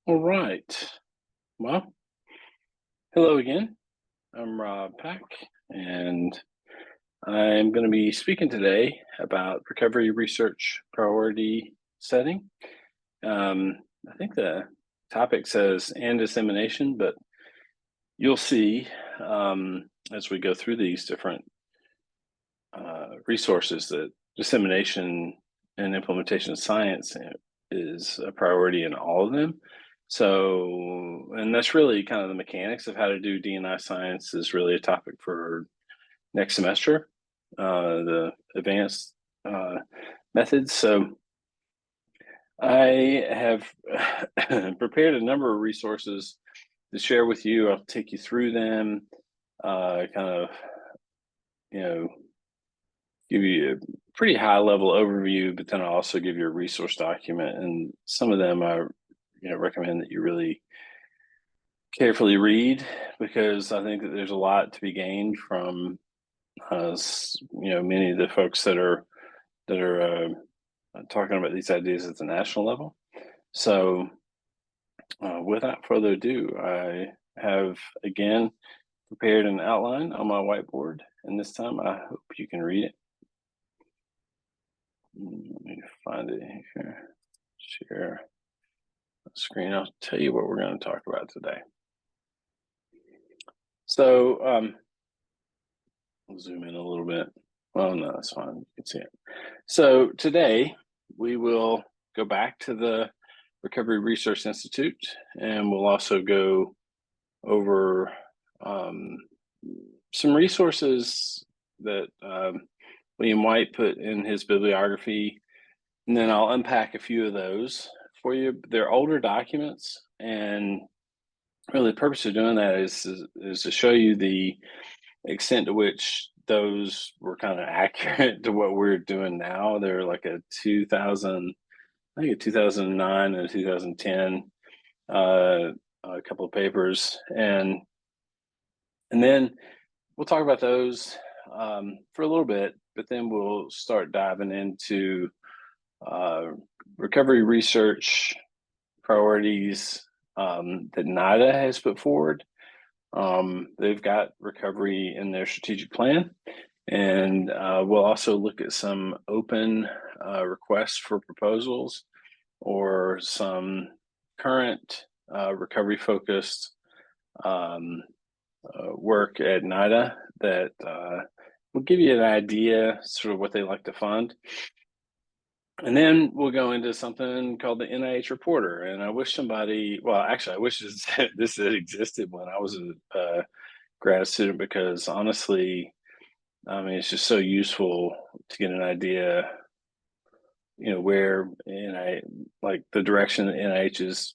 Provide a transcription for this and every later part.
All right. Well, hello again. I'm Rob Pack, and I'm going to be speaking today about recovery research priority setting. Um, I think the topic says and dissemination, but you'll see as we go through these different resources that dissemination and implementation of science is a priority in all of them. So, and that's really kind of the mechanics of how to do D&I science is really a topic for next semester, the advanced uh, methods. So I have prepared a number of resources to share with you. I'll take you through them, kind of, you know, give you a pretty high level overview, but then I'll also give you a resource document. And some of them I recommend that you really carefully read because I think that there's a lot to be gained from many of the folks that are talking about these ideas at the national level. So without further ado, I have again prepared an outline on my whiteboard, and this time I hope you can read it. Let me find it here. Share the screen. I'll tell you what we're going to talk about today. So I'll zoom in a little bit. Well, no, that's fine. You can see it. So today we will go back to the Recovery Research Institute, and we'll also go over some resources that William White put in his bibliography, and then I'll unpack a few of those for you. They're older documents, and really the purpose of doing that is to show you the extent to which those were kind of accurate to what we're doing now. They're like a 2000, I think a 2009 and a 2010, a couple of papers, and then we'll talk about those for a little bit, but then we'll start diving into recovery research priorities that NIDA has put forward. They've got recovery in their strategic plan, and we'll also look at some open requests for proposals or some current recovery focused work at NIDA that will give you an idea sort of what they like to fund. And then we'll go into something called the NIH Reporter. And I wish I wish this had existed when I was a grad student, because honestly, I mean, it's just so useful to get an idea, where like the direction that NIH is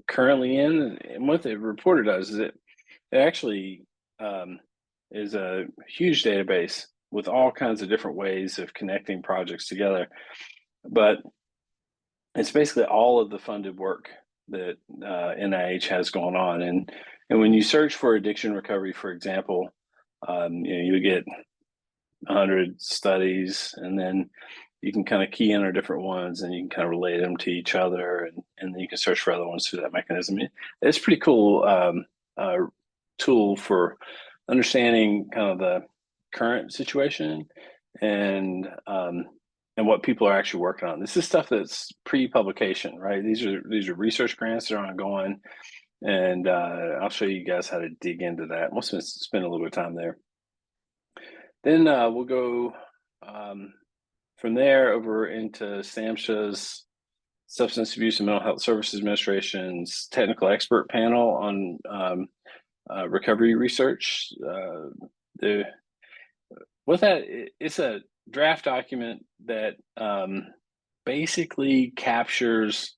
currently in. And what the reporter does is it actually is a huge database with all kinds of different ways of connecting projects together. But it's basically all of the funded work that NIH has going on. And when you search for addiction recovery, for example, you get 100 studies, and then you can kind of key in our different ones, and you can kind of relate them to each other, and then you can search for other ones through that mechanism. It's pretty cool tool for understanding kind of the current situation and what people are actually working on. This is stuff that's pre-publication, right? These are research grants that are ongoing, and I'll show you guys how to dig into that. We'll spend a little bit of time there. Then we'll go from there over into SAMHSA's Substance Abuse and Mental Health Services Administration's technical expert panel on recovery research. It's a draft document that basically captures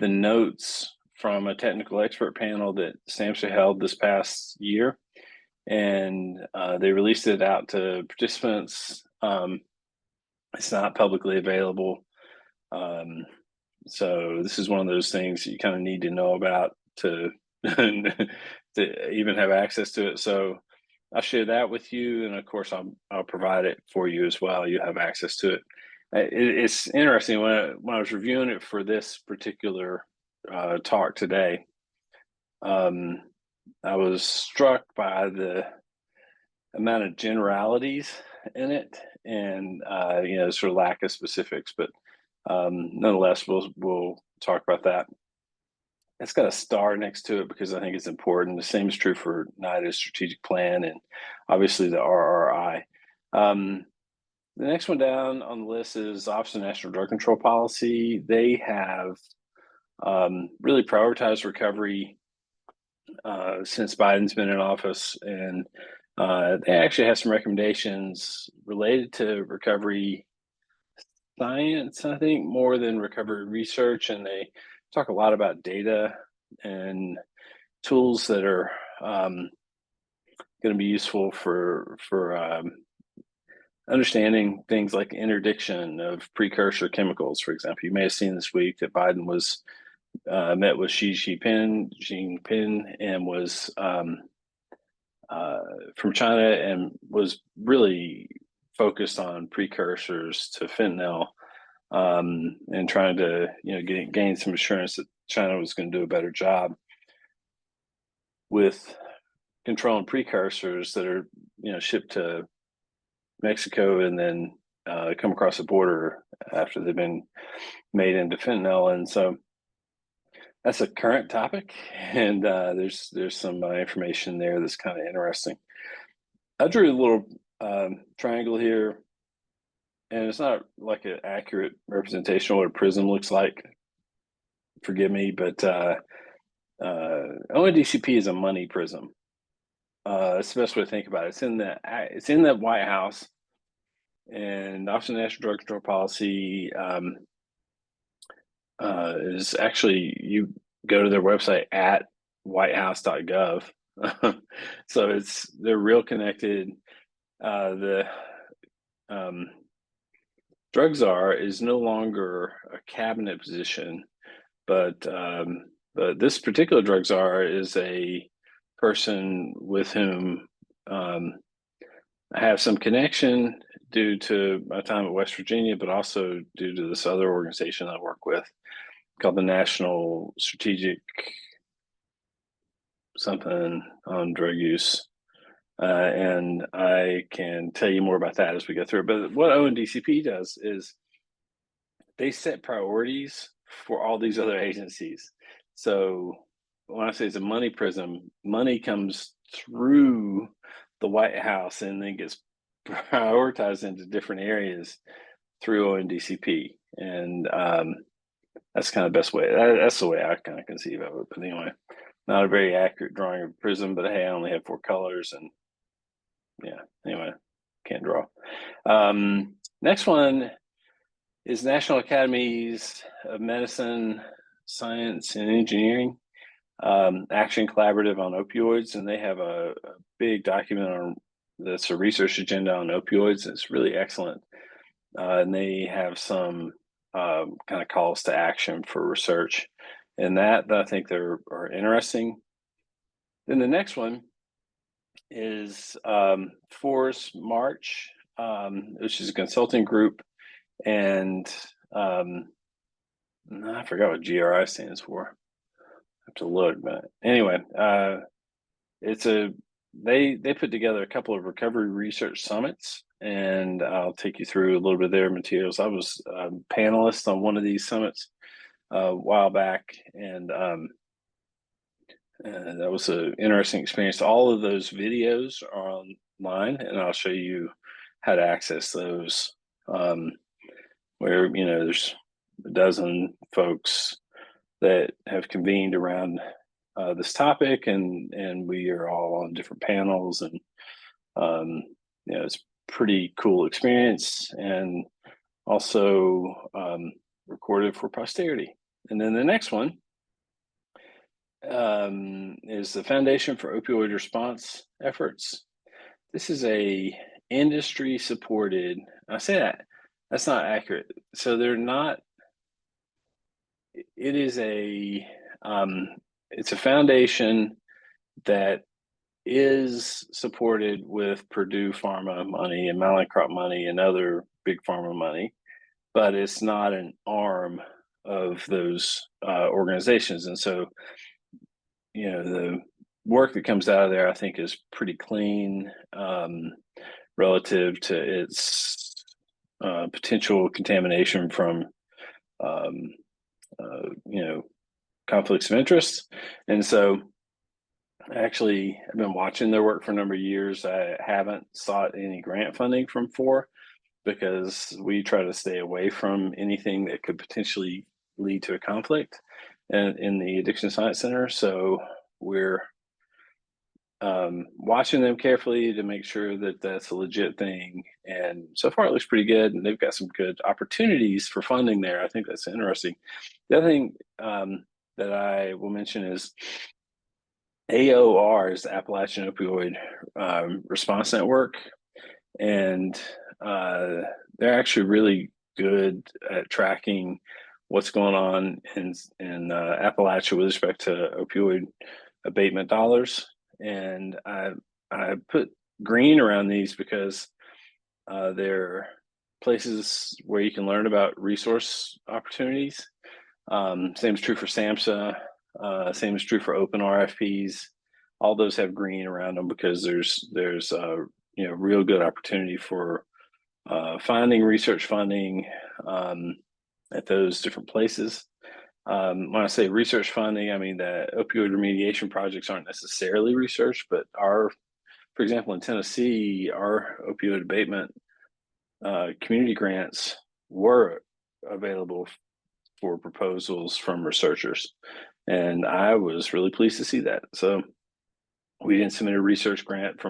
the notes from a technical expert panel that SAMHSA held this past year, and they released it out to participants. It's not publicly available, so this is one of those things that you kind of need to know about to to even have access to it. So I'll share that with you, and of course I'll provide it for you as well. You have access to it. It's interesting when I was reviewing it for this particular talk today. I was struck by the amount of generalities in it, and sort of lack of specifics. But nonetheless, we'll talk about that. It's got a star next to it because I think it's important. The same is true for NIDA's strategic plan and obviously the RRI. The next one down on the list is Office of National Drug Control Policy. They have really prioritized recovery since Biden's been in office, and they actually have some recommendations related to recovery science, I think, more than recovery research, and they talk a lot about data and tools that are going to be useful for understanding things like interdiction of precursor chemicals. For example, you may have seen this week that Biden was met with Xi Jinping, and was from China, and was really focused on precursors to fentanyl, and trying to gain some assurance that China was going to do a better job with controlling precursors that are shipped to Mexico and then come across the border after they've been made into fentanyl. And so that's a current topic, and there's some information there that's kind of interesting. I drew a little triangle here, and it's not like an accurate representation of what a prism looks like. Forgive me, but ONDCP is a money prism. That's the best way to think about it. It's in the White House, and Office of National Drug Control Policy is actually, you go to their website at whitehouse.gov. So they're real connected. The drug czar is no longer a cabinet position, but this particular drug czar is a person with whom I have some connection due to my time at West Virginia, but also due to this other organization I work with called the National Strategic something on drug use. And I can tell you more about that as we go through. But what ONDCP does is they set priorities for all these other agencies. So when I say it's a money prism, money comes through the White House and then gets prioritized into different areas through ONDCP. And that's kind of the best way. That's the way I kind of conceive of it. But anyway, not a very accurate drawing of prism, but hey, I only have 4 colors, and anyway, can't draw. Next one is National Academies of Medicine, Science, and Engineering, Action Collaborative on Opioids, and they have a big document that's a research agenda on opioids. It's really excellent, and they have some kind of calls to action for research, and that I think are interesting. Then the next one is Force March, which is a consulting group, and I forgot what GRI stands for. I have to look, but anyway, they put together a couple of recovery research summits, and I'll take you through a little bit of their materials. I was a panelist on one of these summits a while back, and that was an interesting experience. All of those videos are online, and I'll show you how to access those, where there's a dozen folks that have convened around this topic, and we are all on different panels, and it's a pretty cool experience, and also recorded for posterity. And then the next one is the Foundation for Opioid Response Efforts. This is a industry supported, I say that's not accurate. So they're not, it is it's a foundation that is supported with Purdue Pharma money and Mallinckrodt money and other big pharma money, but it's not an arm of those organizations. And so, the work that comes out of there, I think, is pretty clean relative to its potential contamination from, um, conflicts of interest. And so, actually, I've been watching their work for a number of years. I haven't sought any grant funding from FOR because we try to stay away from anything that could potentially lead to a conflict in the Addiction Science Center. So we're watching them carefully to make sure that that's a legit thing. And so far, it looks pretty good. And they've got some good opportunities for funding there. I think that's interesting. The other thing that I will mention is AOR is the Appalachian Opioid Response Network. And they're actually really good at tracking what's going on in Appalachia with respect to opioid abatement dollars. And I put green around these because they're places where you can learn about resource opportunities. Same is true for SAMHSA. Same is true for open RFPs. All those have green around them because there's real good opportunity for finding research funding at those different places. When I say research funding, I mean that opioid remediation projects aren't necessarily research, but for example, in Tennessee, our opioid abatement community grants were available for proposals from researchers. And I was really pleased to see that. So we didn't submit a research grant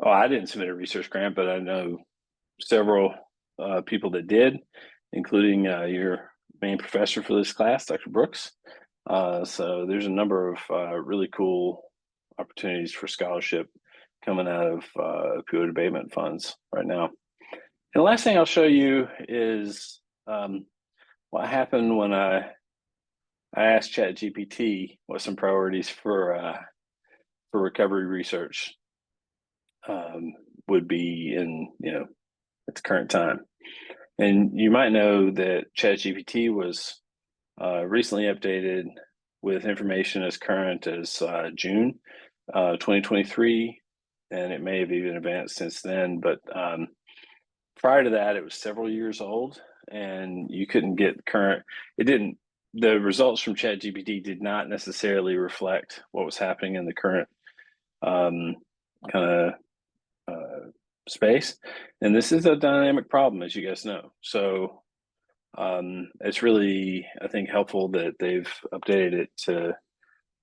I didn't submit a research grant, but I know several people that did, including your main professor for this class, Dr. Brooks. So there's a number of really cool opportunities for scholarship coming out of opioid abatement funds right now. And the last thing I'll show you is what happened when I asked ChatGPT what some priorities for recovery research would be at the current time. And you might know that ChatGPT was recently updated with information as current as June 2023, and it may have even advanced since then. But prior to that, it was several years old, and you couldn't get current. The results from ChatGPT did not necessarily reflect what was happening in the current kind of space. And this is a dynamic problem, as you guys know. So it's really, I think, helpful that they've updated it to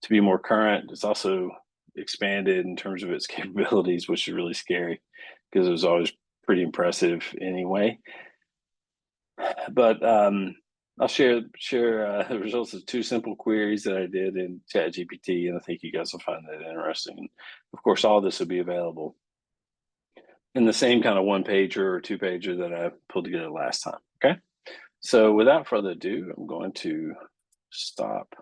be more current. It's also expanded in terms of its capabilities, which is really scary because it was always pretty impressive anyway. But I'll share the results of 2 simple queries that I did in ChatGPT, and I think you guys will find that interesting. And of course, all this will be available in the same kind of 1-pager or 2-pager that I pulled together last time. Okay, so without further ado, I'm going to stop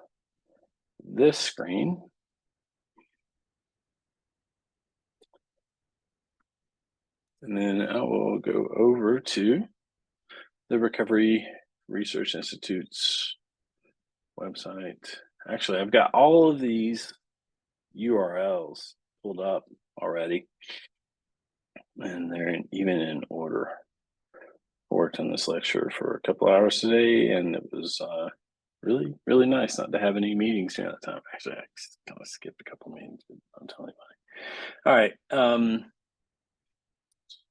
this screen. And then I will go over to the Recovery Research Institute's website. Actually, I've got all of these URLs pulled up already, and they're even in order. I worked on this lecture for a couple hours today, and it was really, really nice not to have any meetings during that time. Actually, I kind of skipped a couple meetings, but I'm telling you. All right.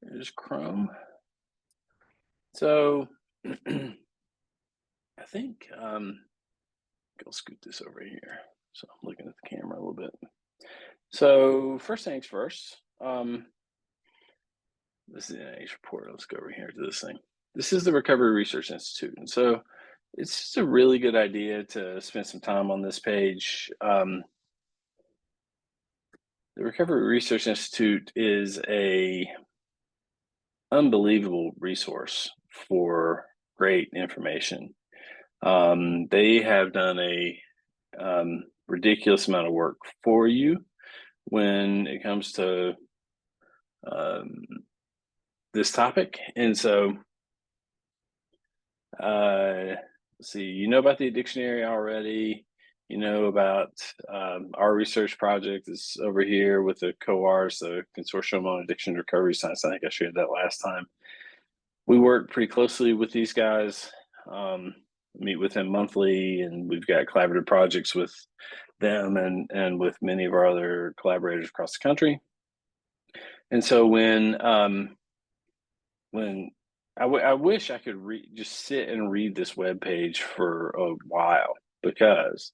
Here's Chrome. So I think I'll scoot this over here. So I'm looking at the camera a little bit. So first things first, this is an NIH report. Let's go over here to this thing. This is the Recovery Research Institute. And so it's just a really good idea to spend some time on this page. The Recovery Research Institute is a unbelievable resource for great information. They have done a ridiculous amount of work for you when it comes to this topic. And so let's see, you know about the dictionary already. You know about our research project is over here with the COARS, the Consortium on Addiction Recovery Science. I think I shared that last time. We work pretty closely with these guys, meet with them monthly, and we've got collaborative projects with them and with many of our other collaborators across the country. And so when I wish I could just sit and read this web page for a while, because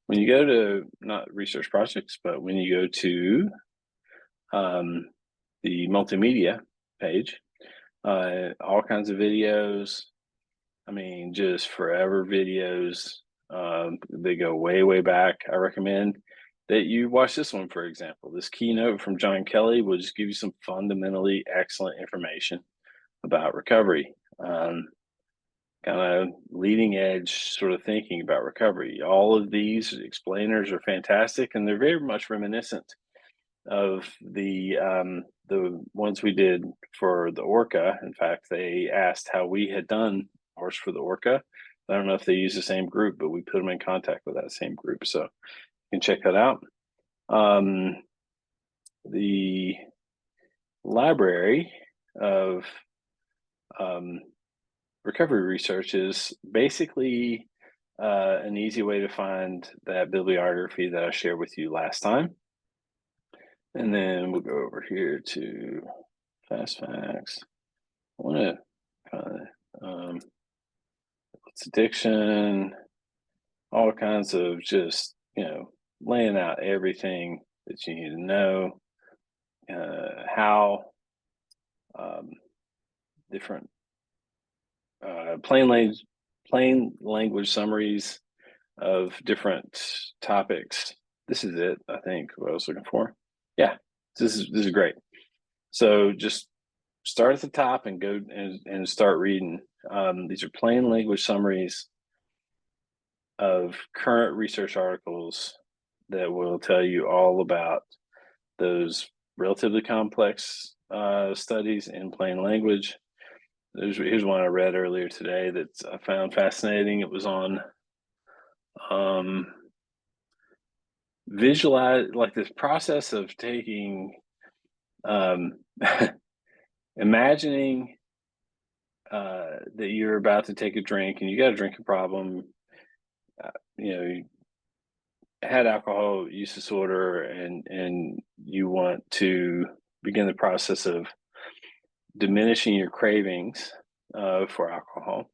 when you go to not research projects, but when you go to the multimedia page, all kinds of videos. I mean, just forever videos. They go way, way back. I recommend that you watch this one, for example. This keynote from John Kelly will just give you some fundamentally excellent information about recovery, kind of leading edge sort of thinking about recovery. All of these explainers are fantastic, and they're very much reminiscent of the ones we did for the Orca. In fact, they asked how we had done ours for the Orca. I don't know if they use the same group, but we put them in contact with that same group, so you can check that out. The library of recovery research is basically an easy way to find that bibliography that I shared with you last time. And then we'll go over here to Fast Facts. I want to kind of it's addiction, all kinds of just, laying out everything that you need to know, how different plain language summaries of different topics. This is it, I think, what I was looking for. Yeah, this is great. So just start at the top and go and start reading. These are plain language summaries of current research articles that will tell you all about those relatively complex studies in plain language. Here's one I read earlier today that I found fascinating. It was on visualize, like this process of taking, imagining that you're about to take a drink and you got a drinking problem. You had alcohol use disorder, and you want to begin the process of diminishing your cravings for alcohol.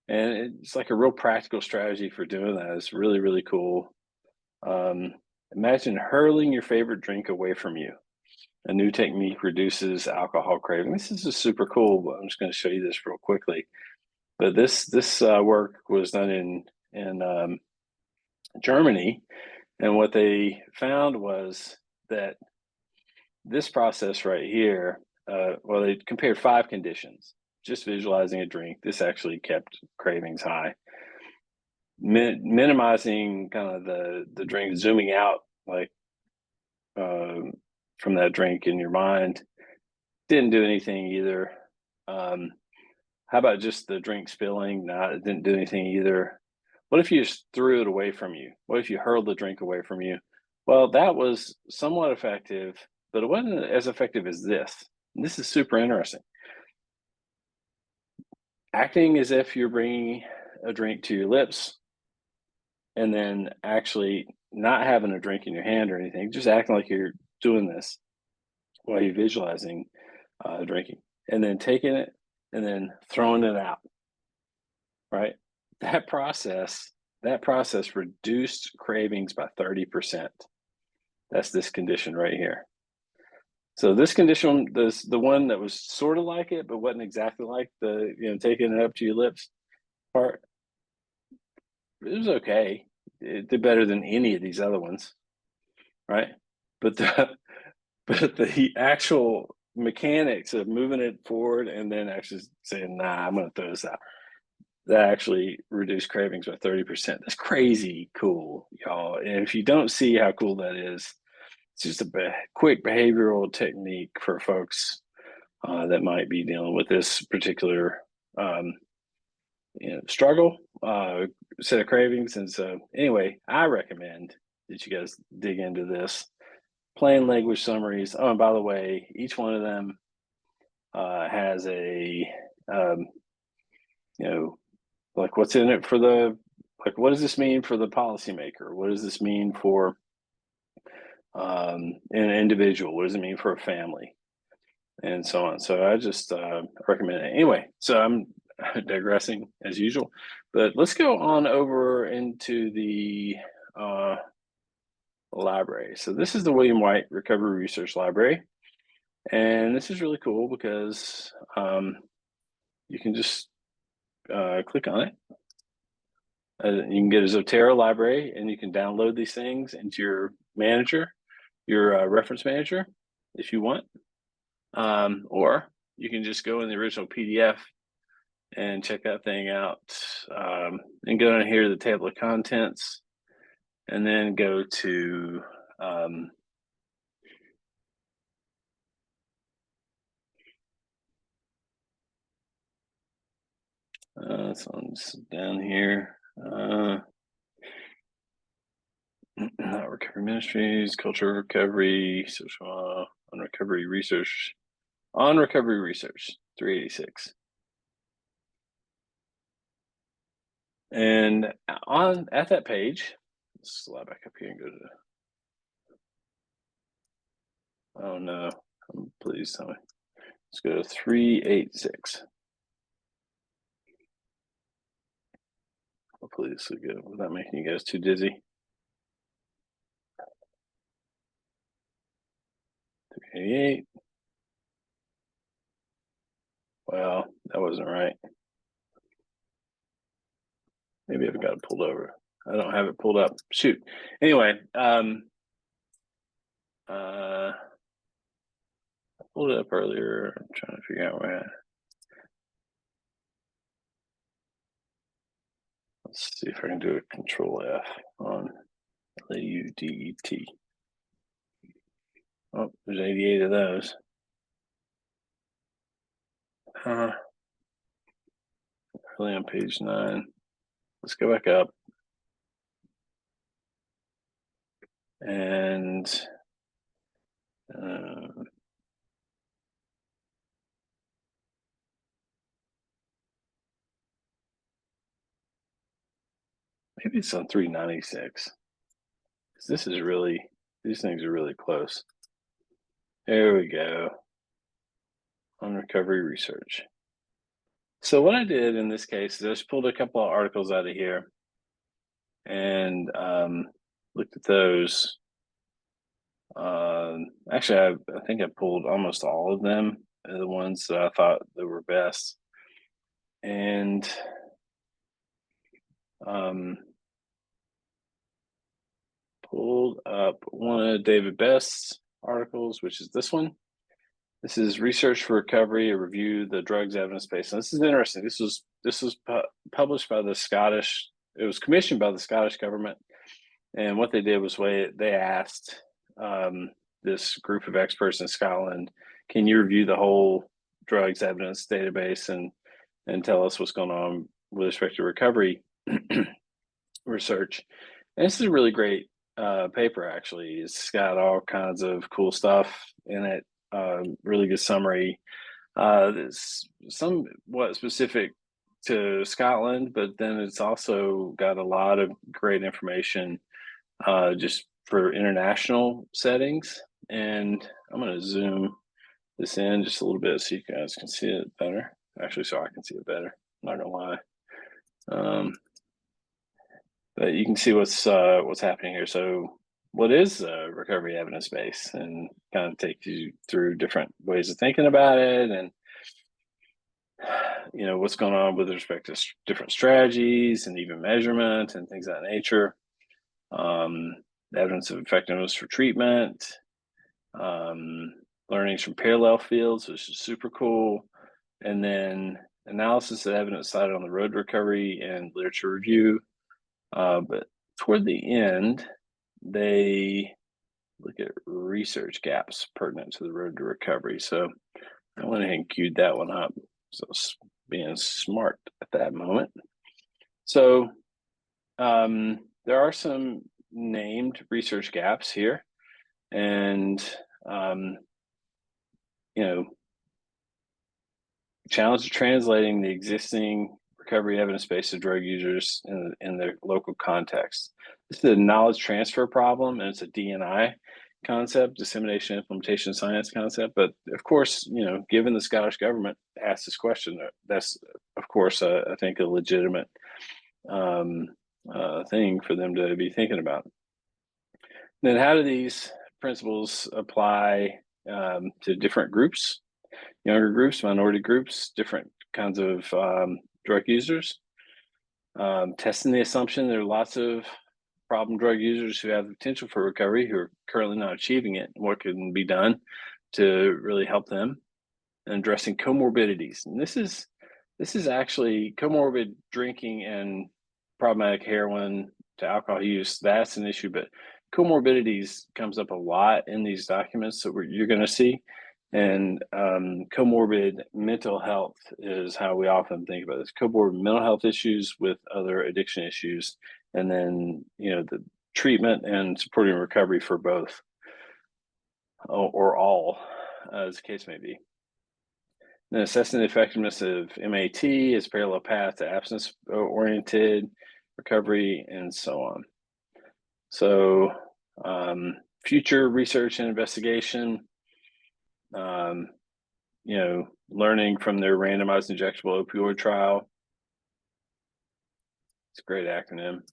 And it's like a real practical strategy for doing that. It's really, really cool. Imagine hurling your favorite drink away from you. A new technique reduces alcohol craving. This is super cool, but I'm just going to show you this real quickly. But this work was done in Germany, and what they found was that this process right here, well, they compared 5 conditions. Just visualizing a drink, this actually kept cravings high. Minimizing kind of the drink, zooming out like from that drink in your mind, didn't do anything either. How about just the drink spilling? No, it didn't do anything either. What if you just threw it away from you? What if you hurled the drink away from you? Well, that was somewhat effective, but it wasn't as effective as this. And this is super interesting. Acting as if you're bringing a drink to your lips, and then actually not having a drink in your hand or anything, just acting like you're doing this while you're visualizing drinking, and then taking it and then throwing it out, right? That process reduced cravings by 30%. That's this condition right here. So this condition, the one that was sort of like it, but wasn't exactly like the, taking it up to your lips part, it was okay. It did better than any of these other ones, right? But the actual mechanics of moving it forward and then actually saying, nah, I'm going to throw this out, that actually reduced cravings by 30%. That's crazy cool, y'all. And if you don't see how cool that is, it's just a quick behavioral technique for folks that might be dealing with this particular struggle. set of cravings. And so anyway, I recommend that you guys dig into this. Plain language summaries. Oh, and by the way, each one of them has a like what's in it for the, like, what does this mean for the policymaker? What does this mean for an individual? What does it mean for a family? And so on. So I just recommend it. Anyway, so I'm digressing as usual, but let's go on over into the library. So this is the William White Recovery Research Library. And this is really cool because you can just click on it. You can get a Zotero library and you can download these things into your manager, your reference manager, if you want. Or you can just go in the original PDF and check that thing out, and go in here to the table of contents, and then go to this one's down here. Not Recovery Ministries, Culture Recovery, Social on Recovery Research, 386. And at that page, let's slide back up here and go to. Oh no! Please tell me. Let's go to 386. Hopefully this will go without making you guys too dizzy. 388. Well, that wasn't right. Maybe I've got it pulled over. I don't have it pulled up. Shoot. Anyway, I pulled it up earlier. I'm trying to figure out where. Let's see if I can do a Control F on LAUDET. Oh, there's 88 of those. Really on page 9. Let's go back up. And maybe it's on 396. This is really, these things are really close. There we go. On recovery research. So what I did in this case is I just pulled a couple of articles out of here and looked at those. Actually, I think I pulled almost all of them, the ones that I thought that were best. And pulled up one of David Best's articles, which is this one. This is Research for Recovery, a review the drugs evidence base. And this is interesting. This was published by the Scottish. It was commissioned by the Scottish government, and what they did was they asked this group of experts in Scotland, "Can you review the whole drugs evidence database and tell us what's going on with respect to recovery research?" And this is a really great paper. Actually, it's got all kinds of cool stuff in it. Really good summary. It's somewhat specific to Scotland, but then it's also got a lot of great information just for international settings. And I'm going to zoom this in just a little bit so you guys can see it better. Actually, so I can see it better. I'm not going to lie. But you can see what's happening here. So what is recovery evidence base, and kind of take you through different ways of thinking about it, and what's going on with respect to different strategies and even measurement and things of that nature. Evidence of effectiveness for treatment, learnings from parallel fields, which is super cool, and then analysis of evidence cited on the road to recovery and literature review. But toward the end, they look at research gaps pertinent to the road to recovery. So I went ahead and queued that one up. So being smart at that moment. So there are some named research gaps here, and you know, challenge of translating the existing recovery evidence base to drug users in their local context. This is a knowledge transfer problem, and it's a D&I concept, dissemination implementation science concept. But of course, given the Scottish government asked this question, that's of course I think a legitimate thing for them to be thinking about. Then how do these principles apply to different groups, younger groups, minority groups, different kinds of drug users? Testing the assumption there are lots of problem drug users who have the potential for recovery who are currently not achieving it. What can be done to really help them? And addressing comorbidities. And this is actually comorbid drinking and problematic heroin to alcohol use. That's an issue, but comorbidities comes up a lot in these documents that you're going to see. And comorbid mental health is how we often think about this. Comorbid mental health issues with other addiction issues, and then the treatment and supporting recovery for both or all, as the case may be. Then assessing the effectiveness of MAT as parallel path to abstinence-oriented recovery, and so on. So, future research and investigation, learning from their randomized injectable opioid trial. It's a great acronym.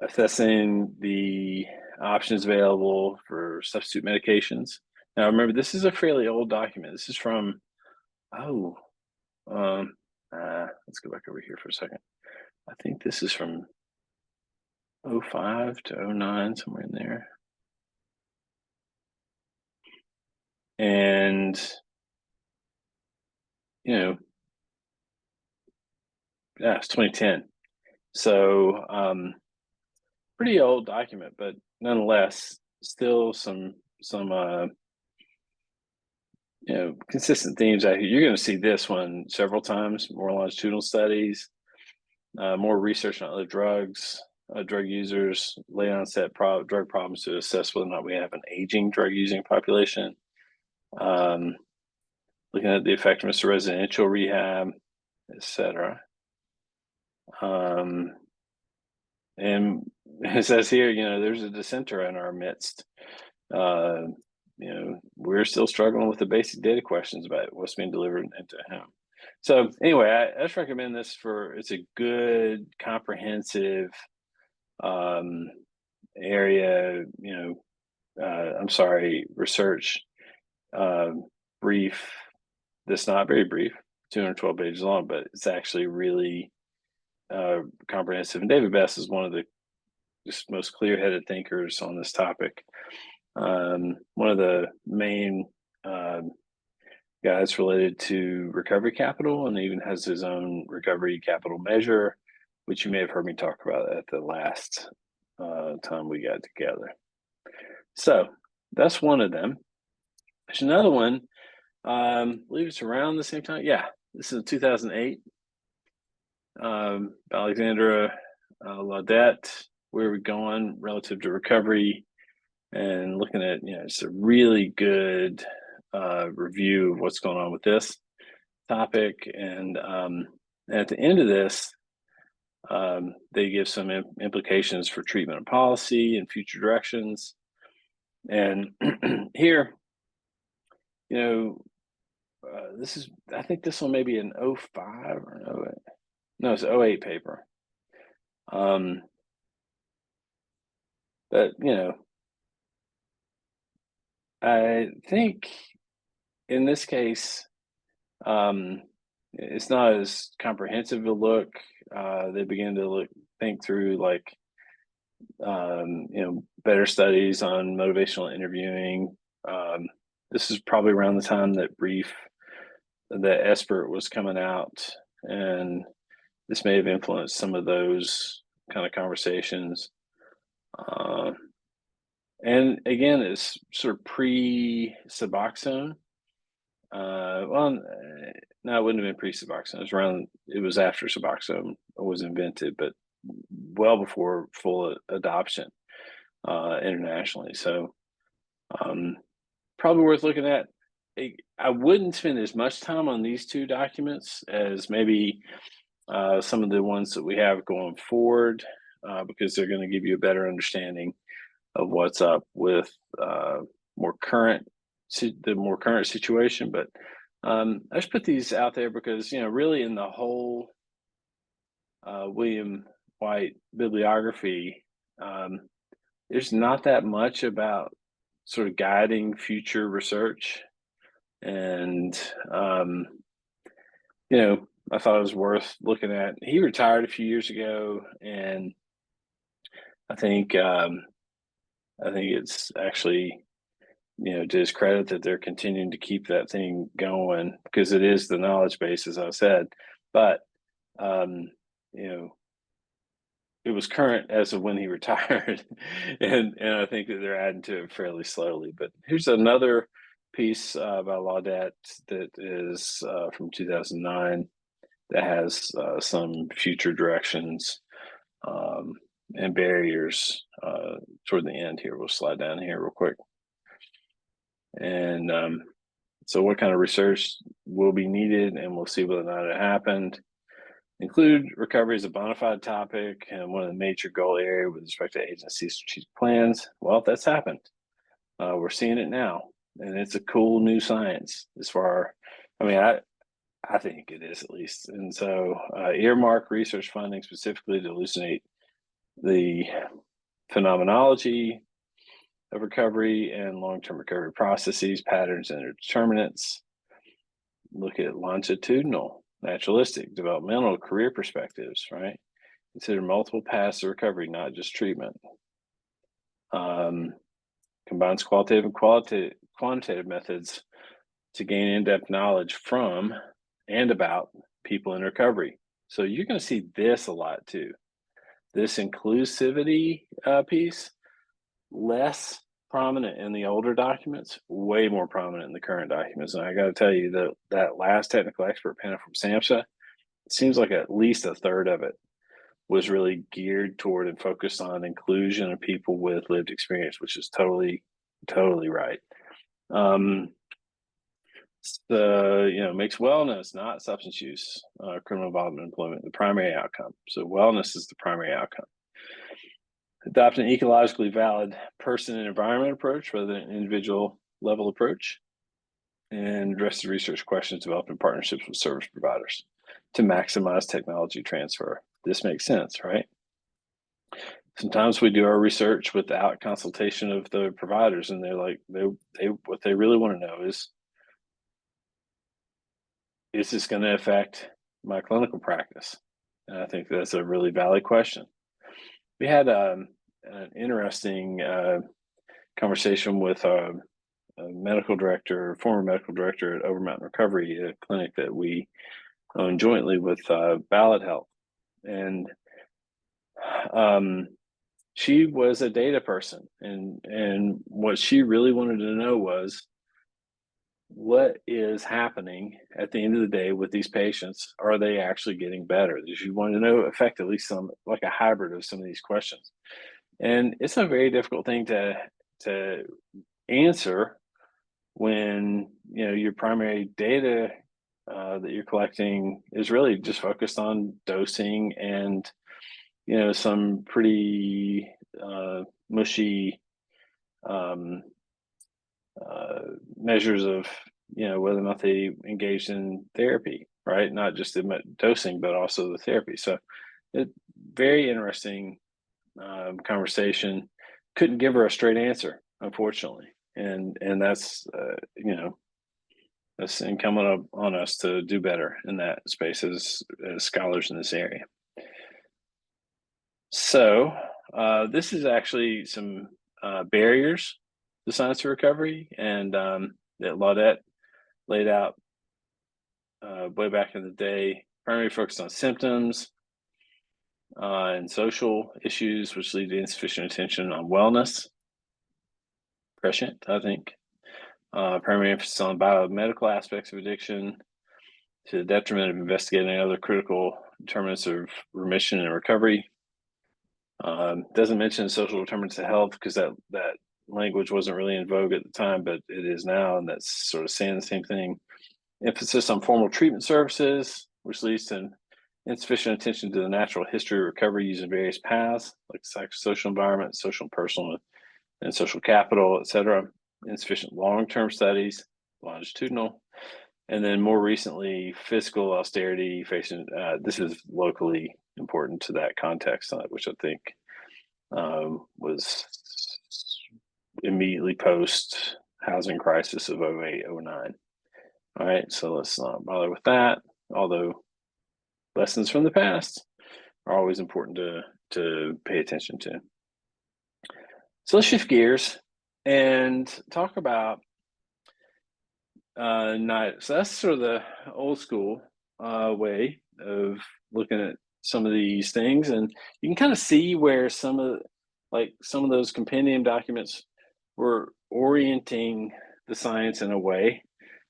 Assessing the options available for substitute medications. Now, remember, this is a fairly old document. This is from, let's go back over here for a second. I think this is from 05 to 09, somewhere in there. And, it's 2010. So, pretty old document, but nonetheless, still some consistent themes out here. You're going to see this one several times: more longitudinal studies, more research on other drugs, drug users, late onset drug problems to assess whether or not we have an aging drug using population. Looking at the effectiveness of residential rehab, etc. And it says here, there's a dissenter in our midst. We're still struggling with the basic data questions about what's being delivered and to whom. So anyway, I just recommend this it's a good, comprehensive area, research brief that's not very brief, 212 pages long, but it's actually really comprehensive. And David Best is one of the just most clear-headed thinkers on this topic. One of the main guys related to recovery capital, and even has his own recovery capital measure, which you may have heard me talk about at the last time we got together. So that's one of them. There's another one, I believe it's around the same time. Yeah, this is 2008. Alexandra Laudette, where are we going relative to recovery, and looking at, it's a really good review of what's going on with this topic. And at the end of this, they give some implications for treatment and policy and future directions. And here, I think this one may be an 05 or an 08. No, it's an 08 paper. But, I think in this case, it's not as comprehensive a look. They begin to think through better studies on motivational interviewing. This is probably around the time that ESPERT was coming out, and this may have influenced some of those kind of conversations. And again, it's sort of pre-Suboxone. No, it wouldn't have been pre-Suboxone. It was after Suboxone was invented, but well before full adoption internationally. So probably worth looking at. I wouldn't spend as much time on these two documents as maybe some of the ones that we have going forward, because they're going to give you a better understanding of what's up with the more current situation. But I just put these out there because, really in the whole William White bibliography, there's not that much about sort of guiding future research. And, I thought it was worth looking at. He retired a few years ago, and I think it's actually, to his credit that they're continuing to keep that thing going, because it is the knowledge base, as I said. But it was current as of when he retired, and I think that they're adding to it fairly slowly. But here's another piece by Laudet that is from 2009 that has some future directions and barriers toward the end here. We'll slide down here real quick. And so what kind of research will be needed, and we'll see whether or not it happened. Include recovery as a bona fide topic and one of the major goal area with respect to agency strategic plans. Well, that's happened. We're seeing it now, and it's a cool new science I think it is, at least. And so earmark research funding specifically to elucidate the phenomenology of recovery and long-term recovery processes, patterns, and their determinants. Look at longitudinal, naturalistic, developmental, career perspectives, right? Consider multiple paths to recovery, not just treatment. Combines qualitative and quantitative methods to gain in-depth knowledge from and about people in recovery. So you're going to see this a lot too. This inclusivity piece, less prominent in the older documents, way more prominent in the current documents. And I got to tell you that last technical expert panel from SAMHSA, it seems like at least a third of it was really geared toward and focused on inclusion of people with lived experience, which is totally right. Makes wellness, not substance use, criminal involvement, employment, the primary outcome. So wellness is the primary outcome. Adopt an ecologically valid person and environment approach rather than an individual level approach, and address the research questions developed in partnerships with service providers to maximize technology transfer. This makes sense, right? Sometimes we do our research without consultation of the providers, and they're like, what they really want to know is this going to affect my clinical practice? And I think that's a really valid question. We had an interesting conversation with a former medical director at Overmountain Recovery, a clinic that we own jointly with Ballot Health. And she was a data person. And what she really wanted to know was, what is happening at the end of the day with these patients? Are they actually getting better? You want to know effectively some, like a hybrid of some of these questions. And it's a very difficult thing to answer when, your primary data that you're collecting is really just focused on dosing and, some pretty mushy measures of whether or not they engaged in therapy, right? Not just the dosing, but also the therapy. So very interesting conversation. Couldn't give her a straight answer, unfortunately, and that's that's incumbent on us to do better in that space as scholars in this area. So this is actually some barriers to science of recovery, and that Laudet laid out way back in the day, primarily focused on symptoms and social issues, which lead to insufficient attention on wellness. Prescient, I think. primary emphasis on biomedical aspects of addiction to the detriment of investigating other critical determinants of remission and recovery. Doesn't mention social determinants of health because that language wasn't really in vogue at the time, but it is now, and that's sort of saying the same thing. Emphasis on formal treatment services, which leads to insufficient attention to the natural history of recovery using various paths like psychosocial environment, social and personal, and social capital, etc. Insufficient long-term studies, longitudinal, and then more recently, fiscal austerity facing. This is locally important to that context, which I think was immediately post housing crisis of 08, 09. All right, so let's not bother with that. Although lessons from the past are always important to pay attention to. So let's shift gears and talk about night. So that's sort of the old school way of looking at some of these things, and you can kind of see where some of those compendium documents were orienting the science in a way,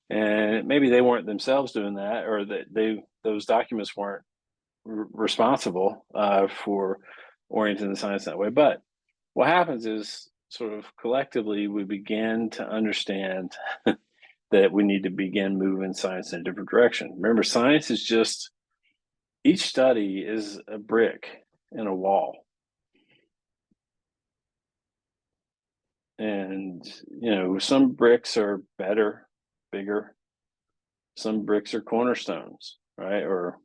and maybe they weren't themselves doing that, or that those documents weren't responsible for orienting the science that way. But what happens is sort of collectively we begin to understand that we need to begin moving science in a different direction. Remember, science is just, each study is a brick in a wall. And, some bricks are better, bigger. Some bricks are cornerstones, right? Or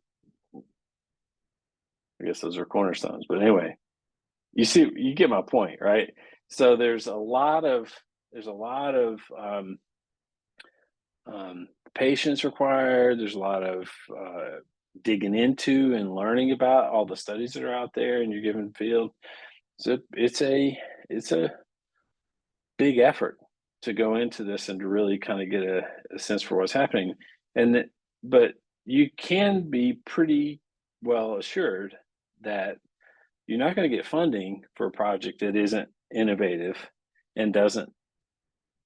I guess those are cornerstones. But anyway, you get my point, right? So there's a lot of patience required. There's a lot of digging into and learning about all the studies that are out there in your given field. So it's a big effort to go into this and to really kind of get a sense for what's happening. But you can be pretty well assured that you're not going to get funding for a project that isn't innovative and doesn't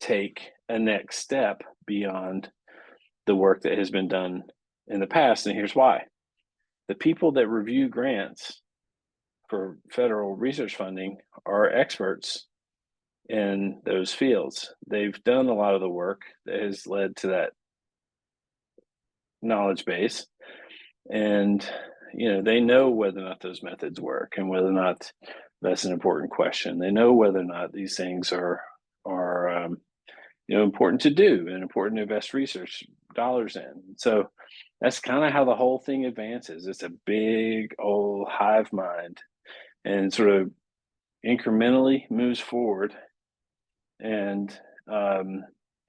take a next step beyond the work that has been done in the past. And here's why. The people that review grants for federal research funding are experts in those fields. They've done a lot of the work that has led to that knowledge base. And, they know whether or not those methods work and whether or not that's an important question. They know whether or not these things are important to do and important to invest research dollars in. So that's kind of how the whole thing advances. It's a big old hive mind and sort of incrementally moves forward and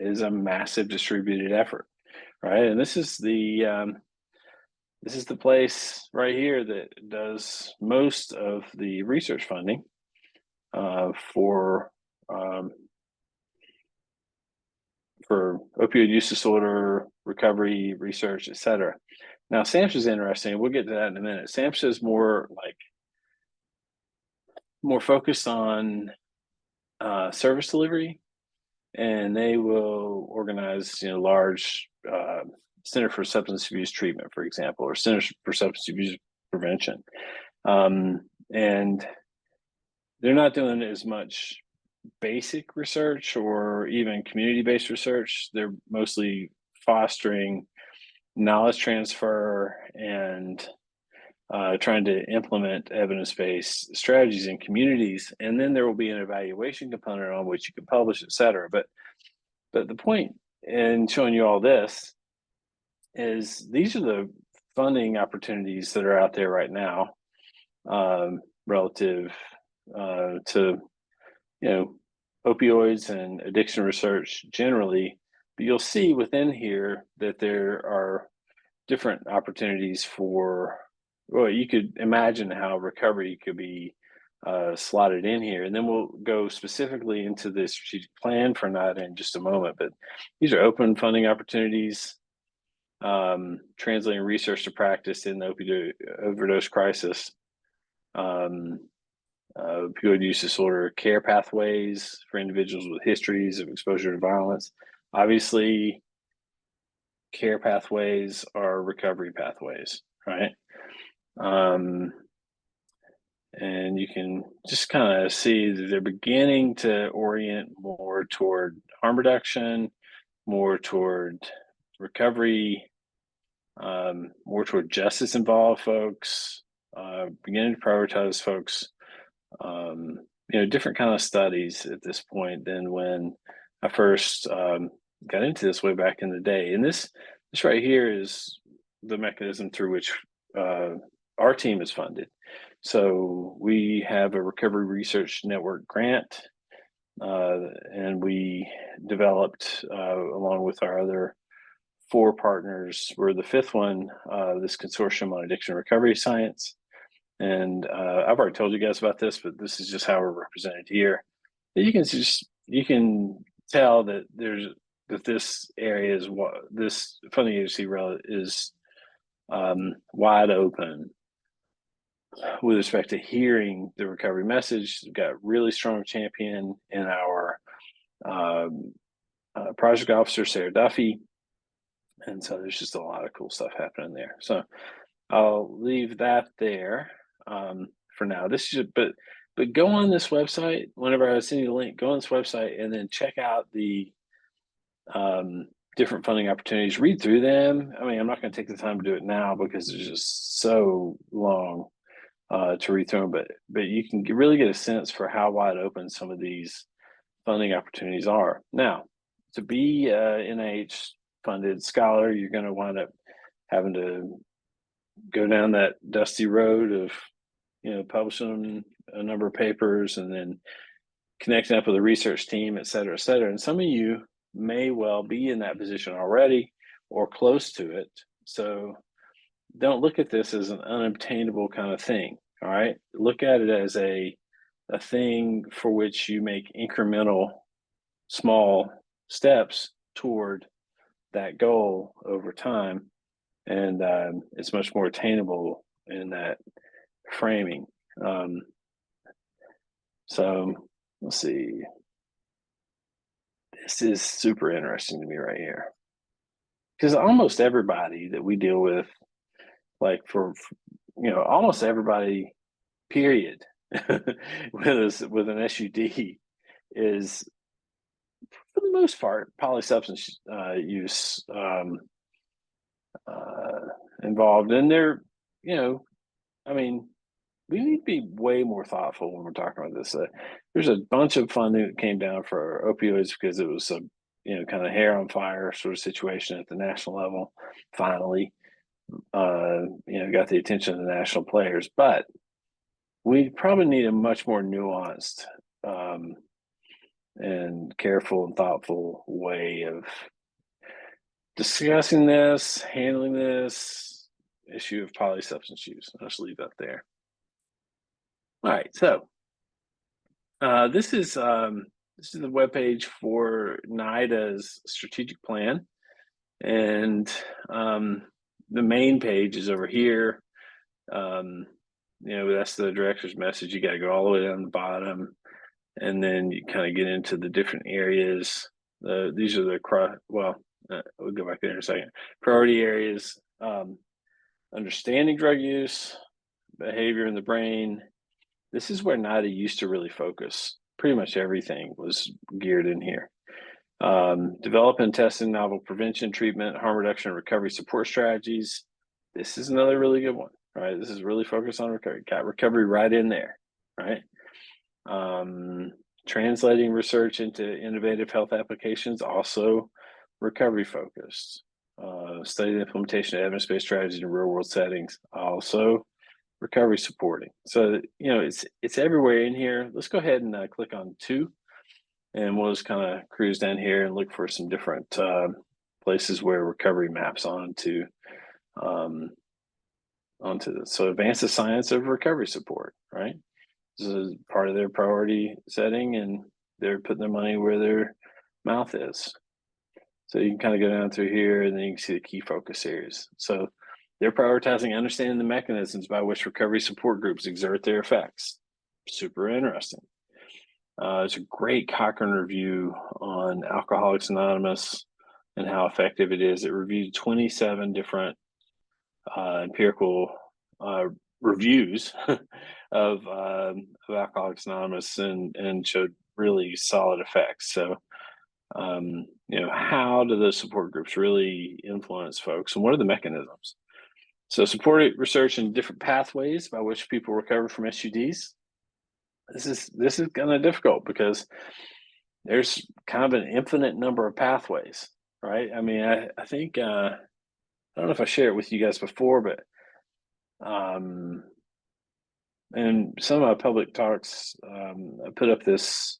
is a massive distributed effort, right? And this is the place right here that does most of the research funding for opioid use disorder, recovery, research, etc. Now, SAMHSA is interesting. We'll get to that in a minute. SAMHSA is more focused on service delivery, and they will organize, large Center for Substance Abuse Treatment, for example, or Centers for Substance Abuse Prevention. And they're not doing as much basic research or even community-based research. They're mostly fostering knowledge transfer and trying to implement evidence-based strategies in communities. And then there will be an evaluation component on which you can publish, et cetera. But the point in showing you all this is these are the funding opportunities that are out there right now relative to opioids and addiction research generally. But you'll see within here that there are different opportunities for, well, you could imagine how recovery could be slotted in here. And then we'll go specifically into the strategic plan for NIDA in just a moment. But these are open funding opportunities, translating research to practice in the opioid overdose crisis, opioid use disorder care pathways for individuals with histories of exposure to violence, Obviously, care pathways are recovery pathways, right? And you can just kind of see that they're beginning to orient more toward harm reduction, more toward recovery, more toward justice involved folks, beginning to prioritize folks, different kind of studies at this point than when I first got into this way back in the day. And this right here is the mechanism through which our team is funded. So we have a Recovery Research Network grant, and we developed, along with our other 4 partners, we're the 5th one, this consortium on addiction recovery science. And I've already told you guys about this, but this is just how we're represented here. You can tell that this area is this funding agency is wide open with respect to hearing the recovery message. We've got really strong champion in our project officer, Sarah Duffy. And so there's just a lot of cool stuff happening there. So I'll leave that there for now. But go on this website. Whenever I send you the link, go on this website and then check out the different funding opportunities. Read through them. I mean, I'm not going to take the time to do it now because it's just so long to read through them. But you can really get a sense for how wide open some of these funding opportunities are. Now, to be NIH funded scholar, you're going to wind up having to go down that dusty road of publishing a number of papers and then connecting up with a research team, et cetera, et cetera. And some of you may well be in that position already or close to it. So don't look at this as an unobtainable kind of thing. All right. Look at it as a thing for which you make incremental small steps toward that goal over time. And it's much more attainable in that framing. So let's see. This is super interesting to me right here. Because almost everybody that we deal with, like for almost everybody, period, with an SUD is, for the most part, polysubstance use involved. And they're, I mean, we need to be way more thoughtful when we're talking about this. There's a bunch of funding that came down for opioids because it was a kind of hair on fire sort of situation at the national level. Finally, got the attention of the national players, but we probably need a much more nuanced and careful and thoughtful way of discussing this, handling this issue of polysubstance use. I'll just leave that there. All right, so this is the webpage for NIDA's strategic plan, and the main page is over here. That's the director's message. You got to go all the way down the bottom, and then you kind of get into the different areas. These are the we'll go back there in a second. Priority areas: understanding drug use, behavior in the brain. This is where NIDA used to really focus. Pretty much everything was geared in here. Develop and testing novel prevention, treatment, harm reduction, and recovery support strategies. This is another really good one, right? This is really focused on recovery. Got recovery right in there, right? Translating research into innovative health applications, also recovery focused. Study the implementation of evidence-based strategies in real-world settings, also recovery supporting. So it's everywhere in here. Let's go ahead and click on 2, and we'll just kind of cruise down here and look for some different places where recovery maps onto this. So advance the science of recovery support, right? This is part of their priority setting, and they're putting their money where their mouth is. So you can kind of go down through here, and then you can see the key focus areas. So they're prioritizing understanding the mechanisms by which recovery support groups exert their effects. Super interesting. There's a great Cochrane review on Alcoholics Anonymous and how effective it is. It reviewed 27 different empirical reviews of Alcoholics Anonymous and showed really solid effects. So, how do those support groups really influence folks, and what are the mechanisms? So, supported research in different pathways by which people recover from SUDs. This is kind of difficult because there's kind of an infinite number of pathways, right? I mean, I think I don't know if I shared it with you guys before, but in some of my public talks, I put up this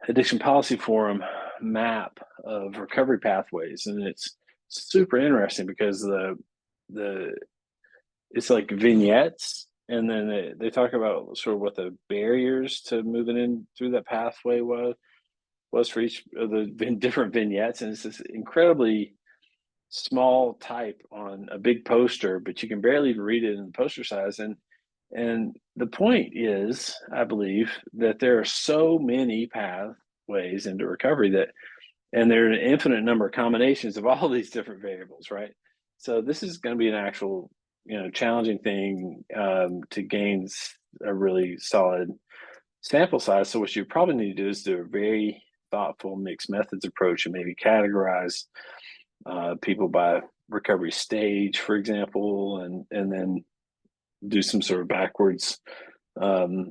Addiction Policy Forum map of recovery pathways, and it's super interesting because it's like vignettes, and then they talk about sort of what the barriers to moving in through that pathway was for each of the different vignettes, and it's this incredibly small type on a big poster, but you can barely even read it in the poster size. And the point is, I believe, that there are so many pathways into recovery and there are an infinite number of combinations of all these different variables, right? So this is going to be an actual, challenging thing to gain a really solid sample size. So what you probably need to do is do a very thoughtful mixed methods approach and maybe categorize people by recovery stage, for example, and then do some sort of backwards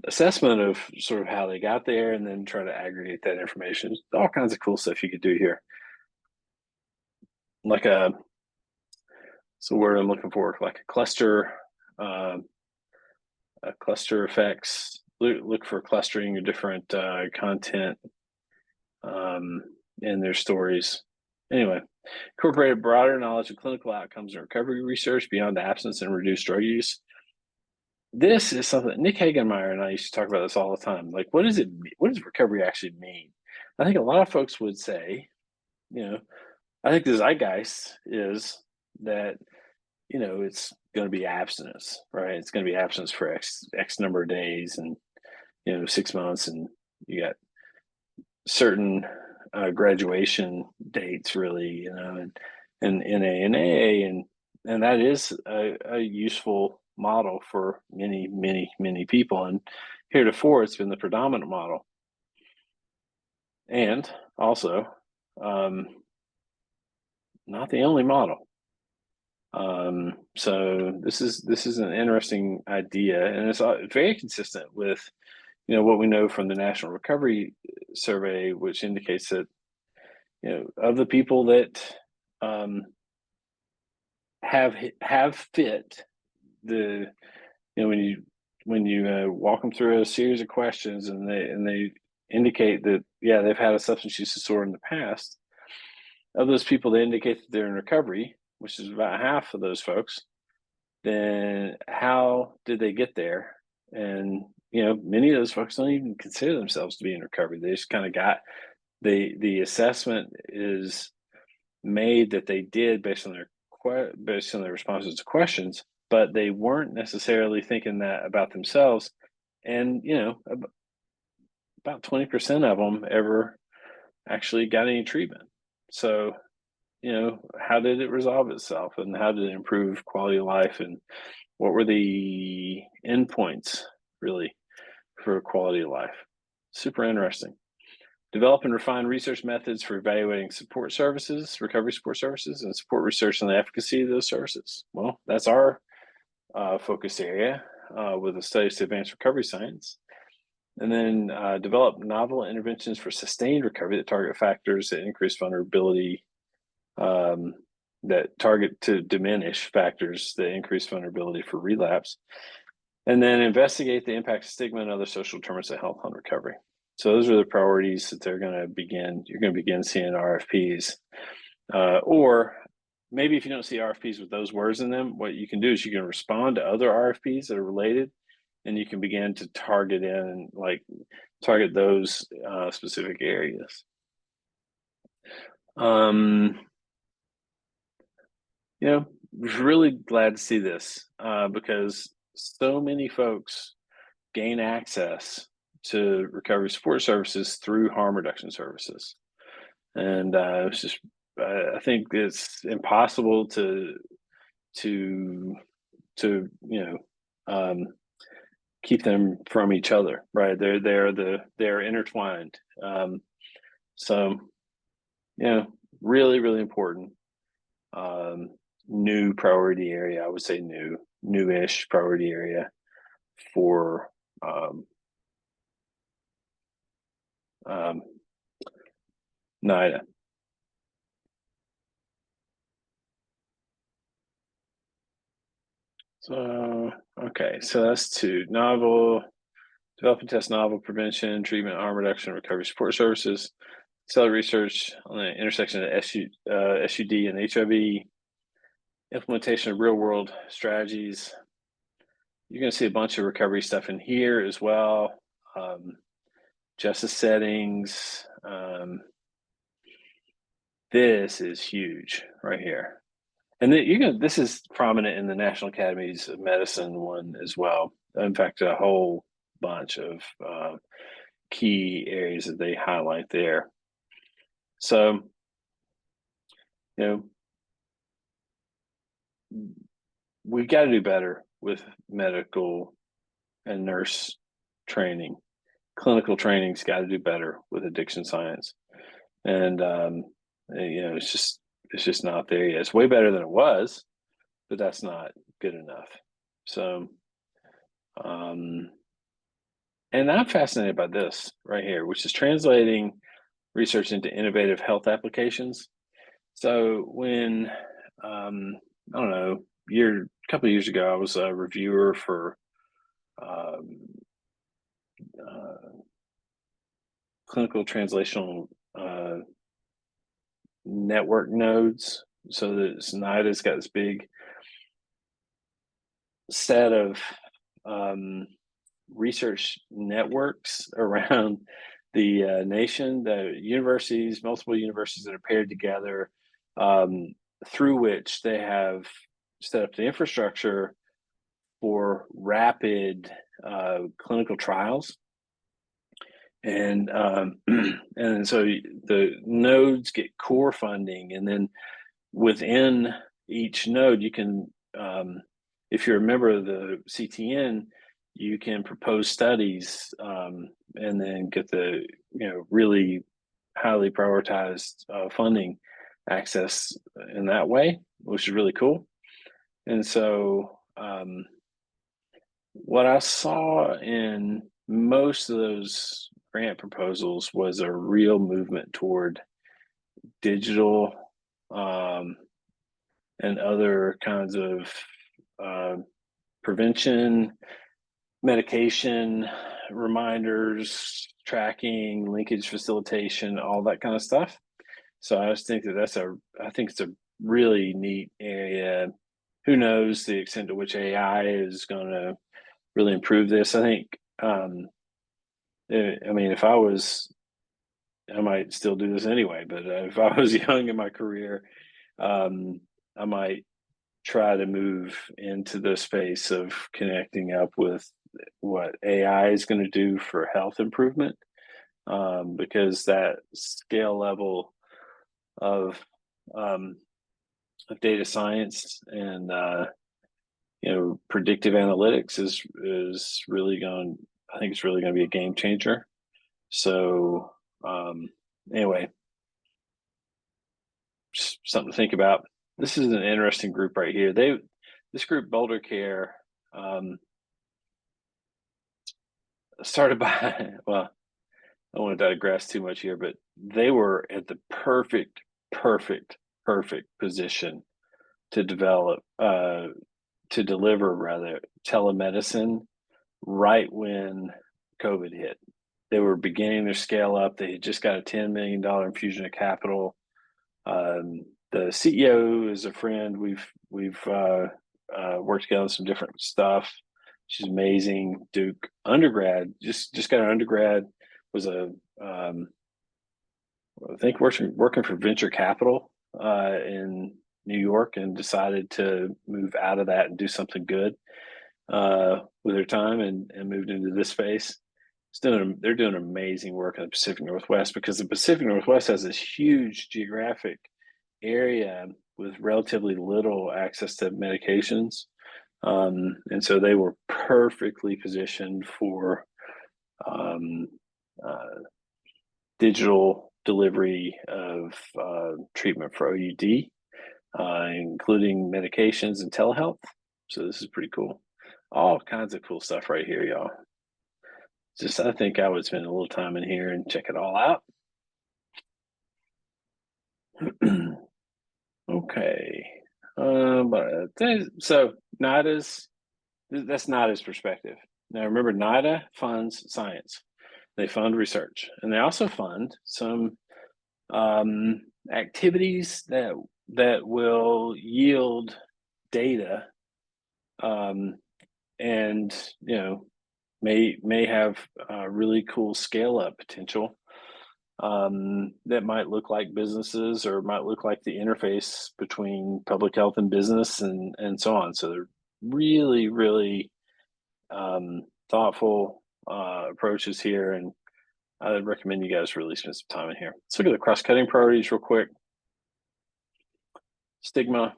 assessment of sort of how they got there, and then try to aggregate that information. All kinds of cool stuff you could do here. Like so word I'm looking for, like a cluster effects. Look for clustering of different content in their stories. Anyway, incorporated broader knowledge of clinical outcomes and recovery research beyond the absence and reduced drug use. This is something Nick Hagenmeyer and I used to talk about this all the time. Like, what does recovery actually mean? I think a lot of folks would say, I think the zeitgeist is that, it's going to be abstinence, right? It's going to be abstinence for X number of days and, 6 months, and you got certain graduation dates, really, and NA and AA, and that is a useful model for many, many, many people. And heretofore, it's been the predominant model. And also, not the only model. So this is an interesting idea, and it's very consistent with, what we know from the National Recovery Survey, which indicates that, of the people that have fit the, when you walk them through a series of questions and they indicate that, yeah, they've had a substance use disorder in the past. Of those people that indicate that they're in recovery, which is about half of those folks, then how did they get there? And many of those folks don't even consider themselves to be in recovery. They just kind of got the assessment is made that they did based on their responses to questions, but they weren't necessarily thinking that about themselves. And about 20% of them ever actually got any treatment. So how did it resolve itself, and how did it improve quality of life, and what were the endpoints really for quality of life? Super interesting. Develop and refine research methods for evaluating support services, recovery support services, and support research on the efficacy of those services. Well, that's our focus area with the studies to advance recovery science. And then develop novel interventions for sustained recovery that target factors that increase vulnerability, that target to diminish factors that increase vulnerability for relapse. And then investigate the impact of stigma and other social determinants of health on recovery. So those are the priorities that you're going to begin seeing RFPs. Or maybe if you don't see RFPs with those words in them, what you can do is you can respond to other RFPs that are related, and you can begin to target those specific areas. Really glad to see this because so many folks gain access to recovery support services through harm reduction services. And it's just, I think it's impossible to keep them from each other, right? They're intertwined. So, really, really important. New priority area, I would say newish priority area for NIDA. So, okay, so that's two. Develop and test novel prevention, treatment, harm reduction, recovery support services. Accelerate research on the intersection of SUD and HIV. Implementation of real world strategies. You're going to see a bunch of recovery stuff in here as well. Justice settings. This is huge right here. And then this is prominent in the National Academies of Medicine one as well. In fact, a whole bunch of key areas that they highlight there. So, we've got to do better with medical and nurse training. Clinical training's got to do better with addiction science. And, it's just not there yet. It's way better than it was, but that's not good enough. So, and I'm fascinated by this right here, which is translating research into innovative health applications. So when, I don't know, a couple of years ago, I was a reviewer for clinical translational network nodes. So that NIDA's got this big set of research networks around the nation, the universities, multiple universities that are paired together, through which they have set up the infrastructure for rapid clinical trials. And and so the nodes get core funding, and then within each node, you can, if you're a member of the CTN, you can propose studies and then get the really highly prioritized funding access in that way, which is really cool. And so what I saw in most of those grant proposals was a real movement toward digital and other kinds of prevention, medication, reminders, tracking, linkage facilitation, all that kind of stuff. So I just think I think it's a really neat area. Who knows the extent to which AI is going to really improve this? I think, if I might still do this anyway, but if I was young in my career, I might try to move into the space of connecting up with what AI is going to do for health improvement, because that scale level of data science and predictive analytics is really going. I think it's really going to be a game changer. So anyway, just something to think about. This is an interesting group right here. This group, Boulder Care, started by, well, I don't want to digress too much here, but they were at the perfect position to deliver telemedicine right when COVID hit. They were beginning their scale up. They had just got a $10 million infusion of capital. The CEO is a friend. We've worked together on some different stuff. She's amazing. Duke undergrad, just got an undergrad. Was I think working for venture capital in New York, and decided to move out of that and do something good with her time, and moved into this space. they're doing amazing work in the Pacific Northwest, because the Pacific Northwest has this huge geographic area with relatively little access to medications. And so they were perfectly positioned for um, uh, digital delivery of treatment for OUD, including medications and telehealth. So this is pretty cool. All kinds of cool stuff right here, y'all. Just, I think I would spend a little time in here and check it all out. Okay. So NIDA's, that's NIDA's perspective. Now remember, NIDA funds science. They fund research, and they also fund some activities that will yield data, and may have really cool scale up potential, that might look like businesses, or might look like the interface between public health and business, and so on. So they're really, really thoughtful approaches here, and I would recommend you guys really spend some time in here. Let's look at the cross-cutting priorities real quick. Stigma,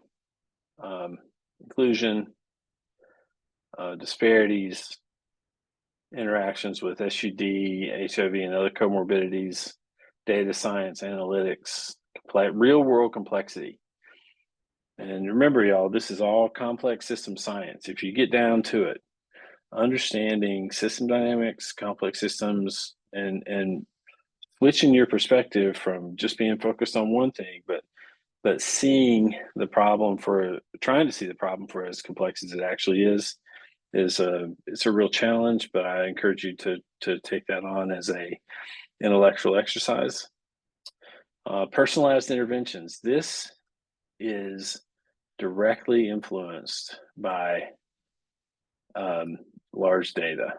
inclusion, disparities, interactions with SUD, HIV, and other comorbidities, data science, analytics, real-world complexity. And remember, y'all, this is all complex system science. If you get down to it, understanding system dynamics, complex systems, and switching your perspective from just being focused on one thing, but seeing the problem trying to see the problem for as complex as it actually is it's a real challenge. But I encourage you to take that on as a intellectual exercise. Personalized interventions. This is directly influenced by large data.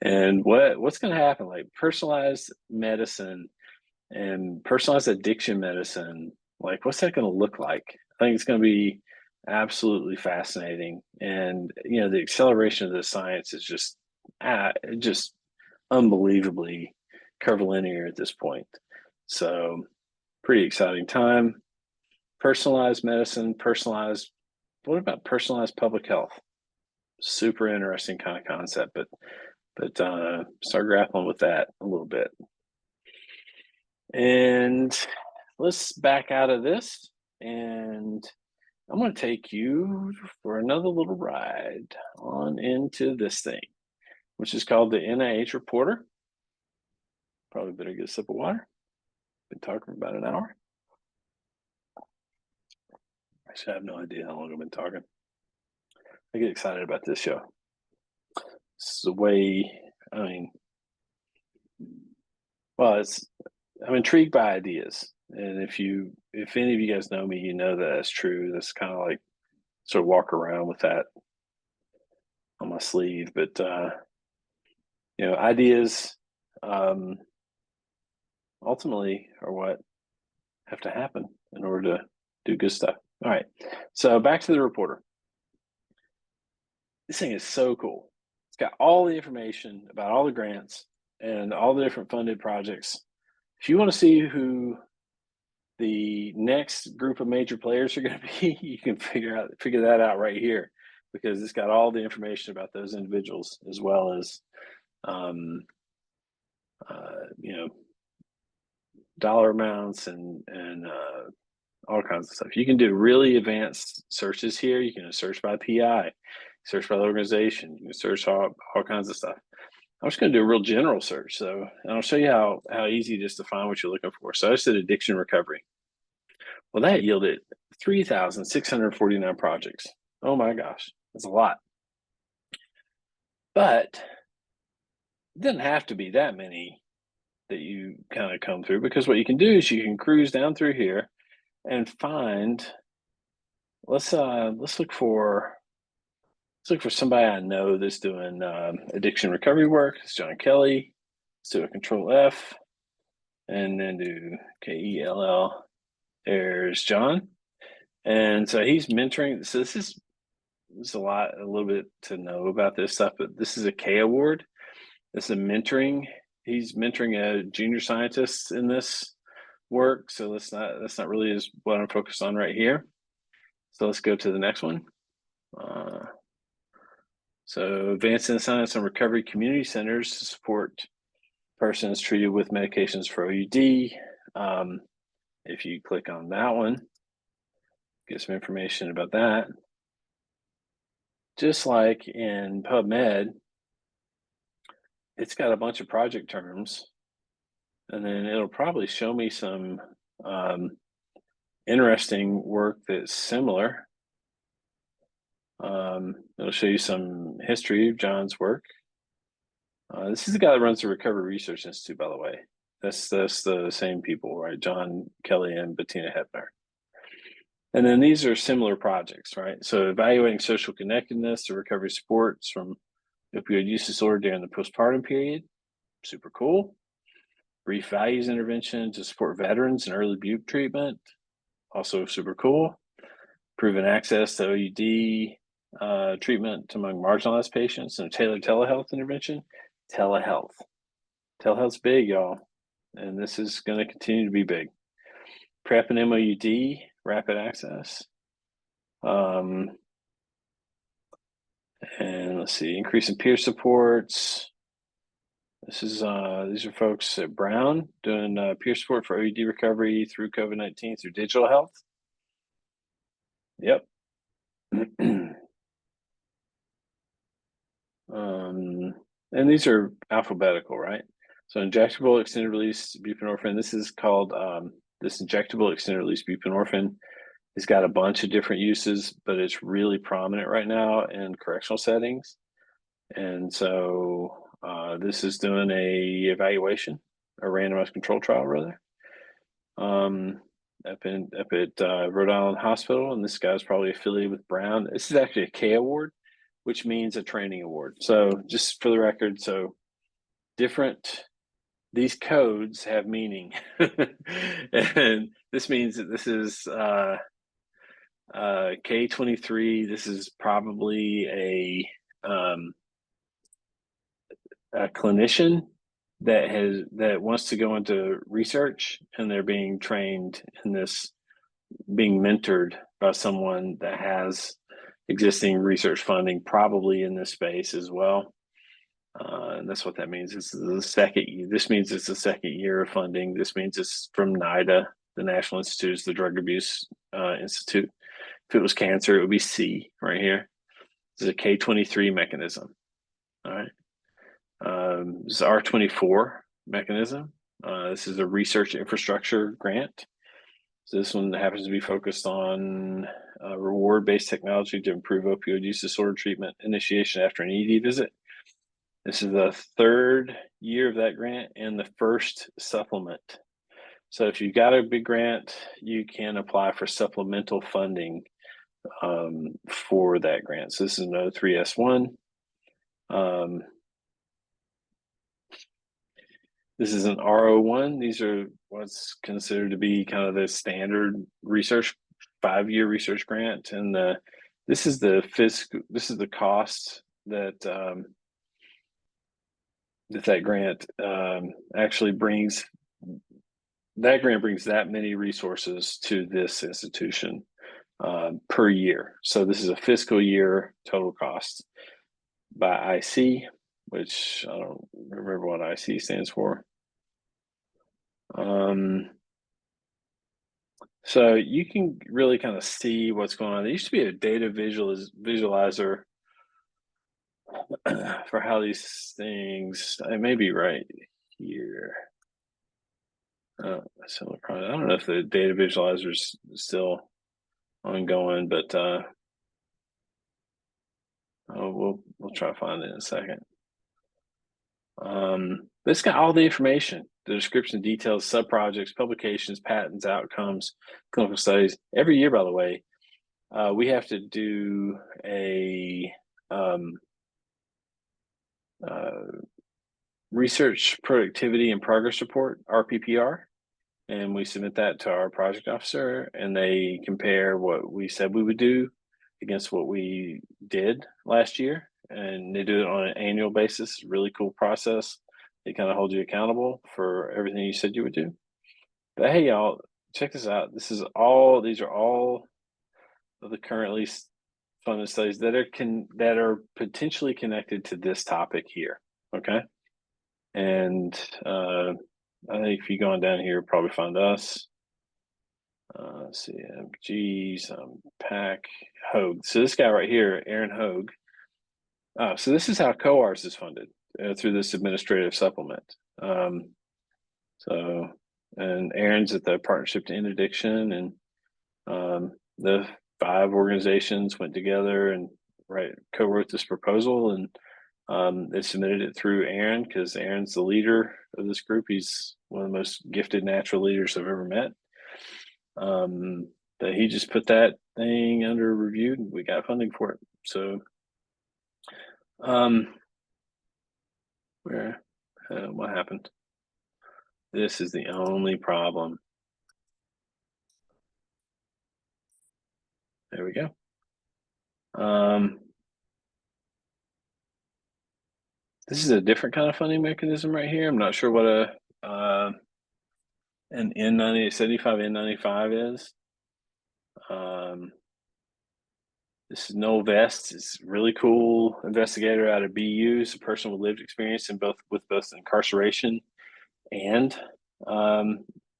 And what's going to happen, like personalized medicine and personalized addiction medicine, like what's that going to look like? I think it's going to be absolutely fascinating. And the acceleration of the science is just unbelievably curvilinear at this point. So pretty exciting time. Personalized medicine, what about personalized public health? Super interesting kind of concept, but start grappling with that a little bit. And let's back out of this, and I'm going to take you for another little ride on into this thing, which is called the NIH Reporter. Probably better get a sip of water. Been talking for about an hour. Actually, I have no idea how long I've been talking. I get excited about this show. It's the way, I'm intrigued by ideas. And if any of you guys know me, you know that that's true. That's kind of like sort of walk around with that on my sleeve. But ideas ultimately are what have to happen in order to do good stuff. All right, so back to the reporter. This thing is so cool. It's got all the information about all the grants and all the different funded projects. If you want to see who the next group of major players are going to be, you can figure that out right here, because it's got all the information about those individuals, as well as dollar amounts and all kinds of stuff. You can do really advanced searches here. You can search by PI, search by the organization, you can search all kinds of stuff. I'm just going to do a real general search, and I'll show you how easy it is to find what you're looking for. So I just did addiction recovery. Well, that yielded 3,649 projects. Oh my gosh, that's a lot. But it doesn't have to be that many that you kind of come through, because what you can do is you can cruise down through here and find. Let's look for somebody I know that's doing addiction recovery work. It's John Kelly. Let's do a Control F, and then do KELL. There's John, and so he's mentoring. So this is a little bit to know about this stuff, but this is a K award, This is mentoring. He's mentoring a junior scientist in this work. So that's not really what I'm focused on right here. So let's go to the next one. So advancing science and recovery community centers to support persons treated with medications for OUD. If you click on that one, get some information about that. Just like in PubMed, it's got a bunch of project terms, and then it'll probably show me some interesting work that's similar. It'll show you some history of John's work. This is the guy that runs the Recovery Research Institute, by the way. That's the same people, right? John Kelly and Bettina Hebner. And then these are similar projects, right? So evaluating social connectedness to recovery supports from opioid use disorder during the postpartum period, super cool. Brief values intervention to support veterans in early bupe treatment, also super cool. Proven access to OUD treatment among marginalized patients and tailored telehealth intervention. Telehealth's big, y'all, and this is going to continue to be big. PrEP and MOUD, rapid access. And let's see, increase in peer supports. These are folks at Brown doing peer support for OUD recovery through COVID-19 through digital health. Yep. And these are alphabetical, right? So injectable extended release buprenorphine. This is called this injectable extended release buprenorphine. It's got a bunch of different uses, but it's really prominent right now in correctional settings. And so this is doing a evaluation, a randomized control trial, rather, up at Rhode Island Hospital. And this guy's probably affiliated with Brown. This is actually a K award, which means a training award. So just for the record, so these codes have meaning. And this means that this is K23. This is probably a clinician that wants to go into research, and they're being trained in this, being mentored by someone that has existing research funding, probably in this space as well. And that's what that means. This means it's the second year of funding. This means it's from NIDA, the National Institutes, the Drug Abuse Institute. If it was cancer, it would be C right here. This is a K23 mechanism. All right. This is R24 mechanism. This is a research infrastructure grant. So this one happens to be focused on reward-based technology to improve opioid use disorder treatment initiation after an ED visit. This is the third year of that grant and the first supplement. So if you got a big grant, you can apply for supplemental funding for that grant. So this is an O3S1. This is an R01. These are what's considered to be kind of the standard research 5-year research grant, and this is the cost that that grant actually brings. That grant brings that many resources to this institution per year. So this is a fiscal year total cost by IC, which I don't remember what IC stands for. So you can really kind of see what's going on. There used to be a data visualizer for how these things, I may be right here. So I don't know if the data visualizer is still ongoing, but we'll try to find it in a second. It's got all the information, the description, details, sub-projects, publications, patents, outcomes, clinical studies. Every year, by the way, we have to do a research productivity and progress report, RPPR, and we submit that to our project officer, and they compare what we said we would do against what we did last year. and they do it on an annual basis. Really cool process. They kind of hold you accountable for everything you said you would do. But hey, y'all, check this out. These are all of the currently funded studies that are potentially connected to this topic here. Okay, and I think if you go on down here, you'll probably find us. Let's see, MGs, PAC, Hoag. So this guy right here, Aaron Hoag. So this is how COARS is funded through this administrative supplement. So, and Aaron's at the Partnership to End Addiction, and the 5 organizations went together and co-wrote this proposal, and they submitted it through Aaron because Aaron's the leader of this group. He's one of the most gifted natural leaders I've ever met. That he just put that thing under review, and we got funding for it. So, what happened? This is the only problem. There we go. This is a different kind of funding mechanism right here. I'm not sure what an N75 N95 is. This is Noel Vest. It's a really cool investigator out of BU. It's a person with lived experience with both incarceration and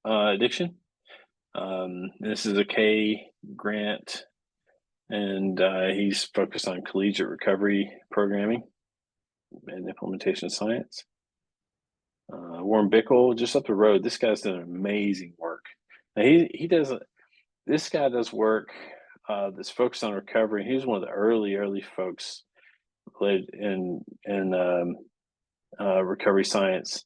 addiction. This is a K grant, and he's focused on collegiate recovery programming and implementation science. Warren Bickel, just up the road. This guy's done amazing work. Now this guy does work that's focused on recovery. He was one of the early folks played in recovery science.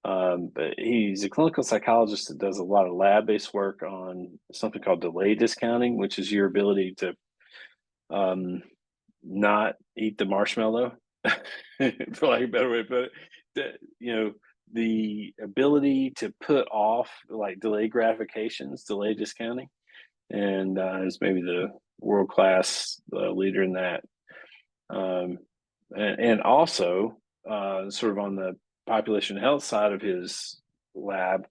But he's a clinical psychologist that does a lot of lab-based work on something called delay discounting, which is your ability to not eat the marshmallow, for like a better way to put it. The ability to put off, like, delay gratifications, delay discounting, and is maybe the world-class leader in that. And also, sort of on the population health side of his lab,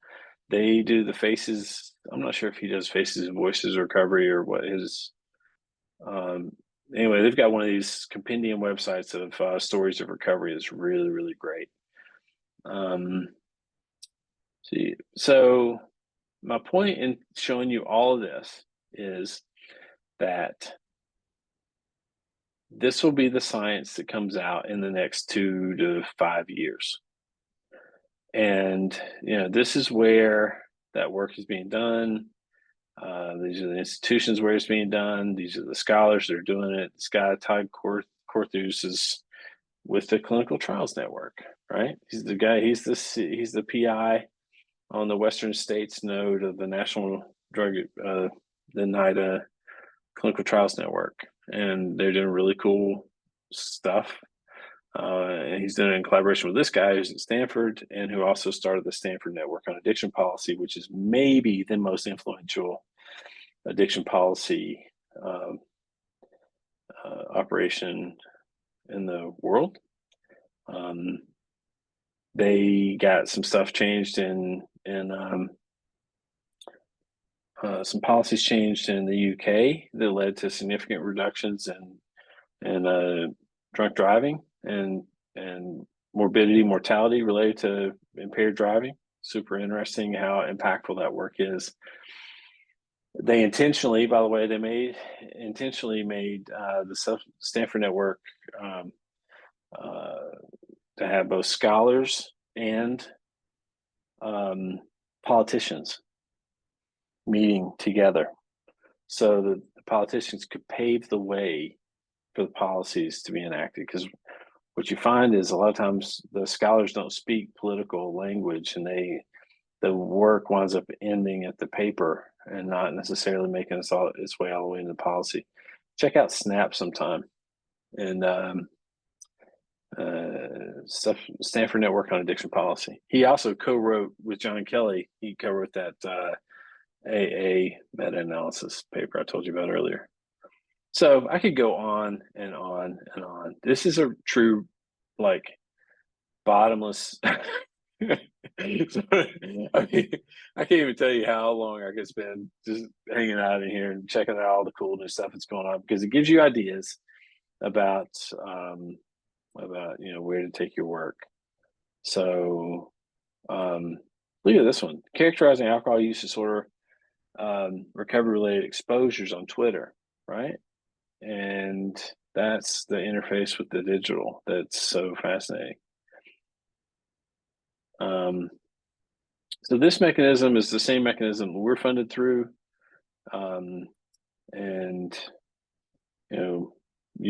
they do the faces. I'm not sure if he does faces and voices recovery or what his. Anyway, they've got one of these compendium websites of stories of recovery that's really, really great. See, so my point in showing you all of this is that this will be the science that comes out in the next 2 to 5 years. And, this is where that work is being done. These are the institutions where it's being done. These are the scholars that are doing it. This guy, Todd Korthus, is with the Clinical Trials Network, right? He's the guy, he's the PI on the Western States node of the National Drug, the NIDA Clinical Trials Network. And they're doing really cool stuff. And he's done it in collaboration with this guy who's at Stanford and who also started the Stanford Network on Addiction Policy, which is maybe the most influential addiction policy operation in the world. They got some stuff changed in some policies changed in the UK that led to significant reductions in drunk driving and morbidity, mortality related to impaired driving. Super interesting how impactful that work is. They intentionally, by the way, made the Stanford Network to have both scholars and politicians meeting together, so that the politicians could pave the way for the policies to be enacted. Because what you find is a lot of times the scholars don't speak political language, and the work winds up ending at the paper and not necessarily making its way all the way into policy. Check out SNAP sometime, and Stanford Network on Addiction Policy. He also co-wrote with John Kelly. He co-wrote that AA meta-analysis paper I told you about earlier. So I could go on and on and on. This is a true, like, bottomless. So, I mean, I can't even tell you how long I could spend just hanging out in here and checking out all the cool new stuff that's going on, because it gives you ideas about where to take your work. So look at this one: characterizing alcohol use disorder, recovery related exposures on Twitter, right? And that's the interface with the digital. That's so fascinating. So this mechanism is the same mechanism we're funded through, and you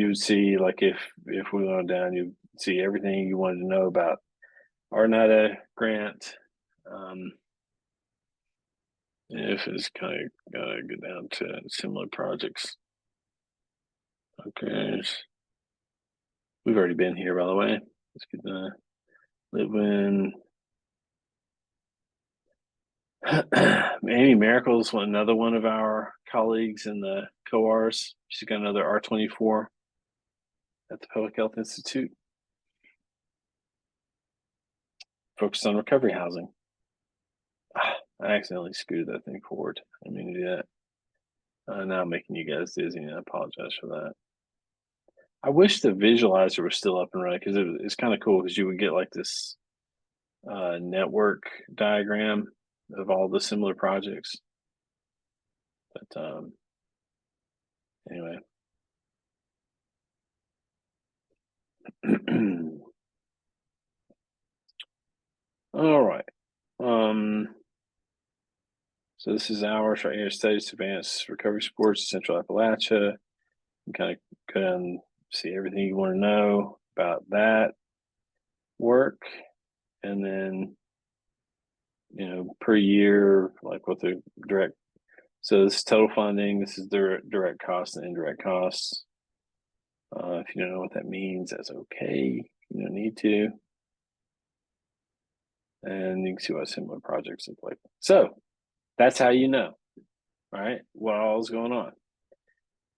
would see, like, if we went down, you'd see everything you wanted to know about our NIDA grant. If it's kind of gotta go down to similar projects. Okay, we've already been here, by the way. Let's get the Litwin. Amy Miracle's another one of our colleagues in the COARs. She's got another R24 at the Public Health Institute, focused on recovery housing. I accidentally scooted that thing forward. I didn't mean to do that. Now I'm making you guys dizzy, and I apologize for that. I wish the visualizer was still up and running, because it's kind of cool, because you would get like this network diagram of all the similar projects. But anyway. All right. So this is ours right here: studies to advance recovery supports in Central Appalachia. You kind of go down and see everything you want to know about that work, and then per year, like what the direct. So this is total funding. This is direct costs and indirect costs. If you don't know what that means, that's okay. You don't need to. And you can see what similar projects look like. So that's how you know, right, what all is going on.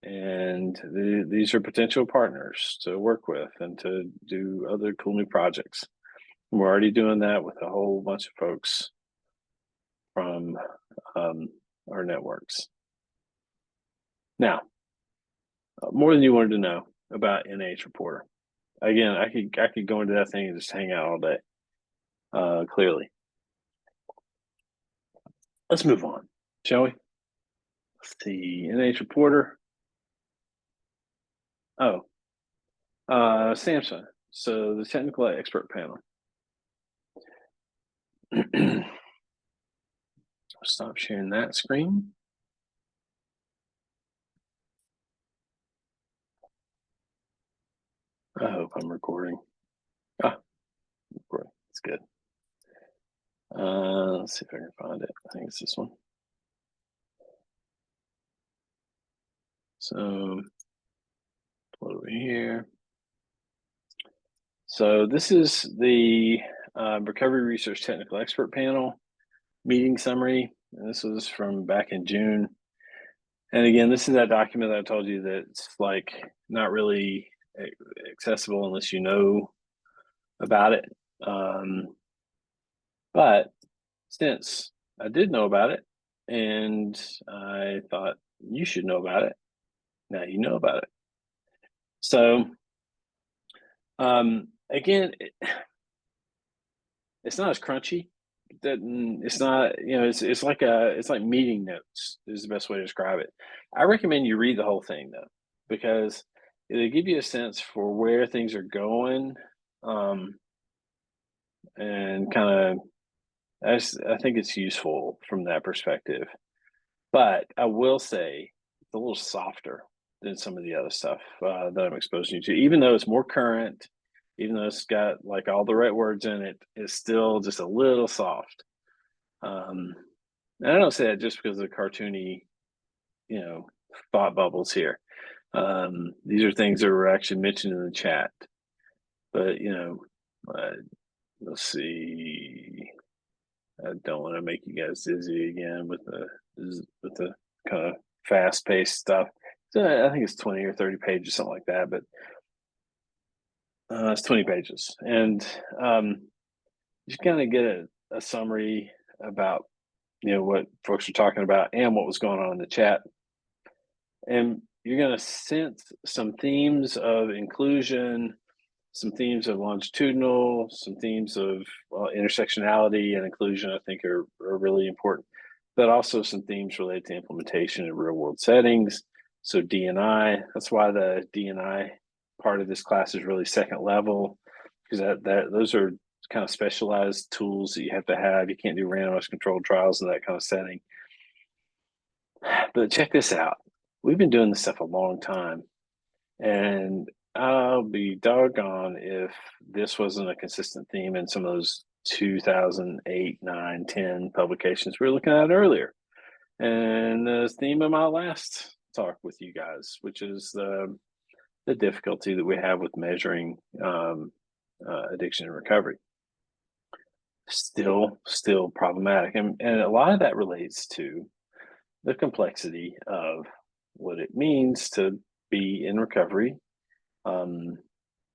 And these are potential partners to work with and to do other cool new projects. We're already doing that with a whole bunch of folks from our networks. Now, more than you wanted to know about NIH Reporter. Again, I could go into that thing and just hang out all day. Clearly, let's move on, shall we? Let's see, NIH Reporter. Oh, SAMHSA. So the technical expert panel. Stop sharing that screen. I hope I'm recording. Recording. It's good. Let's see if I can find it. I think it's this one. So pull it over here. So this is the Recovery Research Technical Expert Panel meeting summary. And this was from back in June. And again, this is that document that I told you that's like not really accessible unless you know about it. But since I did know about it, and I thought you should know about it, now you know about it. So again, it's not as crunchy. It's not, it's like meeting notes is the best way to describe it. I recommend you read the whole thing though, because it'll give you a sense for where things are going, and kind of, I think it's useful from that perspective. But I will say it's a little softer than some of the other stuff that I'm exposing you to. Even though it's more current, even though it's got like all the right words in it, it's still just a little soft. And I don't say that just because of the cartoony, thought bubbles here. These are things that were actually mentioned in the chat. But let's see. I don't want to make you guys dizzy again with the kind of fast-paced stuff. So I think it's 20 or 30 pages, something like that, but it's 20 pages. And you kind of get a summary about, what folks are talking about and what was going on in the chat. And you're going to sense some themes of inclusion, some themes of longitudinal, some themes of intersectionality and inclusion, I think are really important, but also some themes related to implementation in real world settings. So D&I, that's why the D&I part of this class is really second level, because those are kind of specialized tools that you have to have. You can't do randomized controlled trials in that kind of setting. But check this out. We've been doing this stuff a long time, and I'll be doggone if this wasn't a consistent theme in some of those 2008, 9, 10 publications we were looking at earlier. And the theme of my last talk with you guys, which is the difficulty that we have with measuring addiction and recovery. Still problematic. And a lot of that relates to the complexity of what it means to be in recovery, the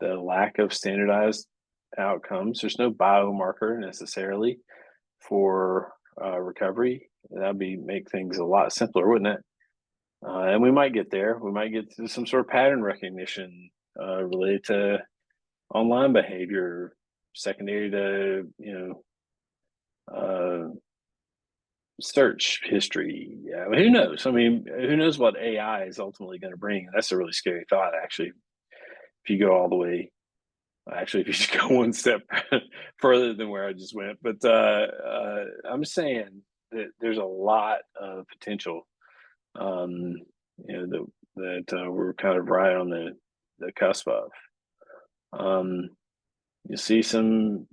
lack of standardized outcomes. There's no biomarker necessarily for recovery. That'd make things a lot simpler, wouldn't it? And we might get there. We might get to some sort of pattern recognition related to online behavior, secondary to search history. Yeah, who knows? I mean, who knows what AI is ultimately going to bring? That's a really scary thought, actually. If you go all the way, actually, if you just go one step further than where I just went. But I'm saying that there's a lot of potential. That we're kind of right on the cusp of. You see some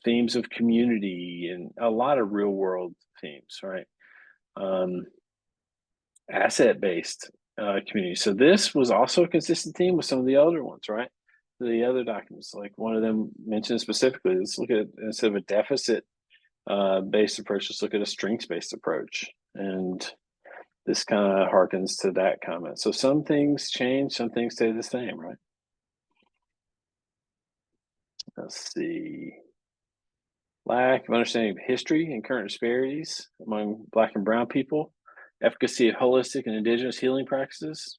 themes of community and a lot of real world themes, right? Asset-based community. So this was also a consistent theme with some of the other ones, right? The other documents, like one of them mentioned specifically, let's look at, instead of a deficit based approach, let's look at a strengths-based approach. And this kind of harkens to that comment. So some things change, some things stay the same, right? Let's see. Lack of understanding of history and current disparities among Black and Brown people, efficacy of holistic and indigenous healing practices,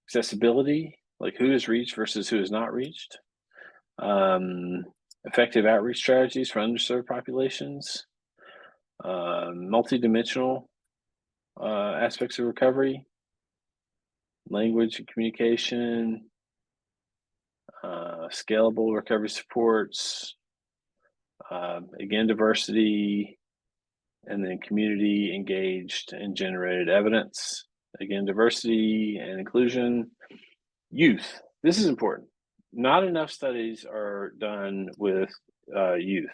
accessibility, like who is reached versus who is not reached, effective outreach strategies for underserved populations, multidimensional aspects of recovery, language and communication, scalable recovery supports, again, diversity, and then community engaged and generated evidence. Again, diversity and inclusion. Youth. This is important. Not enough studies are done with youth,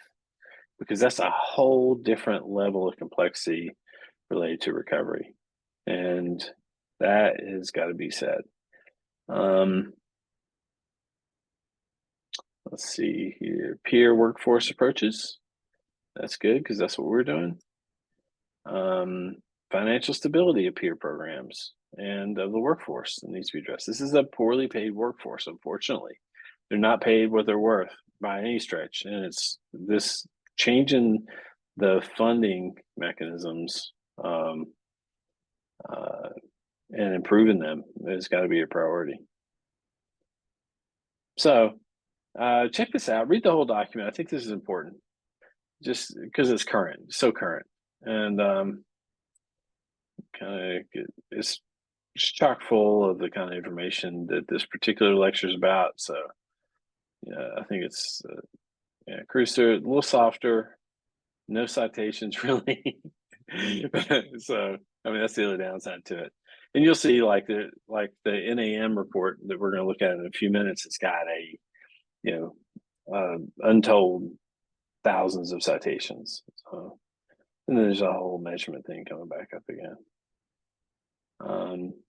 because that's a whole different level of complexity related to recovery. And that has got to be said. Let's see here. Peer workforce approaches. That's good, because that's what we're doing. Financial stability of peer programs and of the workforce that needs to be addressed. This is a poorly paid workforce, unfortunately. They're not paid what they're worth by any stretch. And it's this changing the funding mechanisms and improving them has got to be a priority. So check this out. Read the whole document. I think this is important, just because it's current, so current. And it's chock full of the kind of information that this particular lecture is about. So yeah, I think it's cruise through it a little softer, no citations really. So I mean, that's the other downside to it. And you'll see, like the NAM report that we're going to look at in a few minutes, it's got untold thousands of citations. So, and then there's a whole measurement thing coming back up again.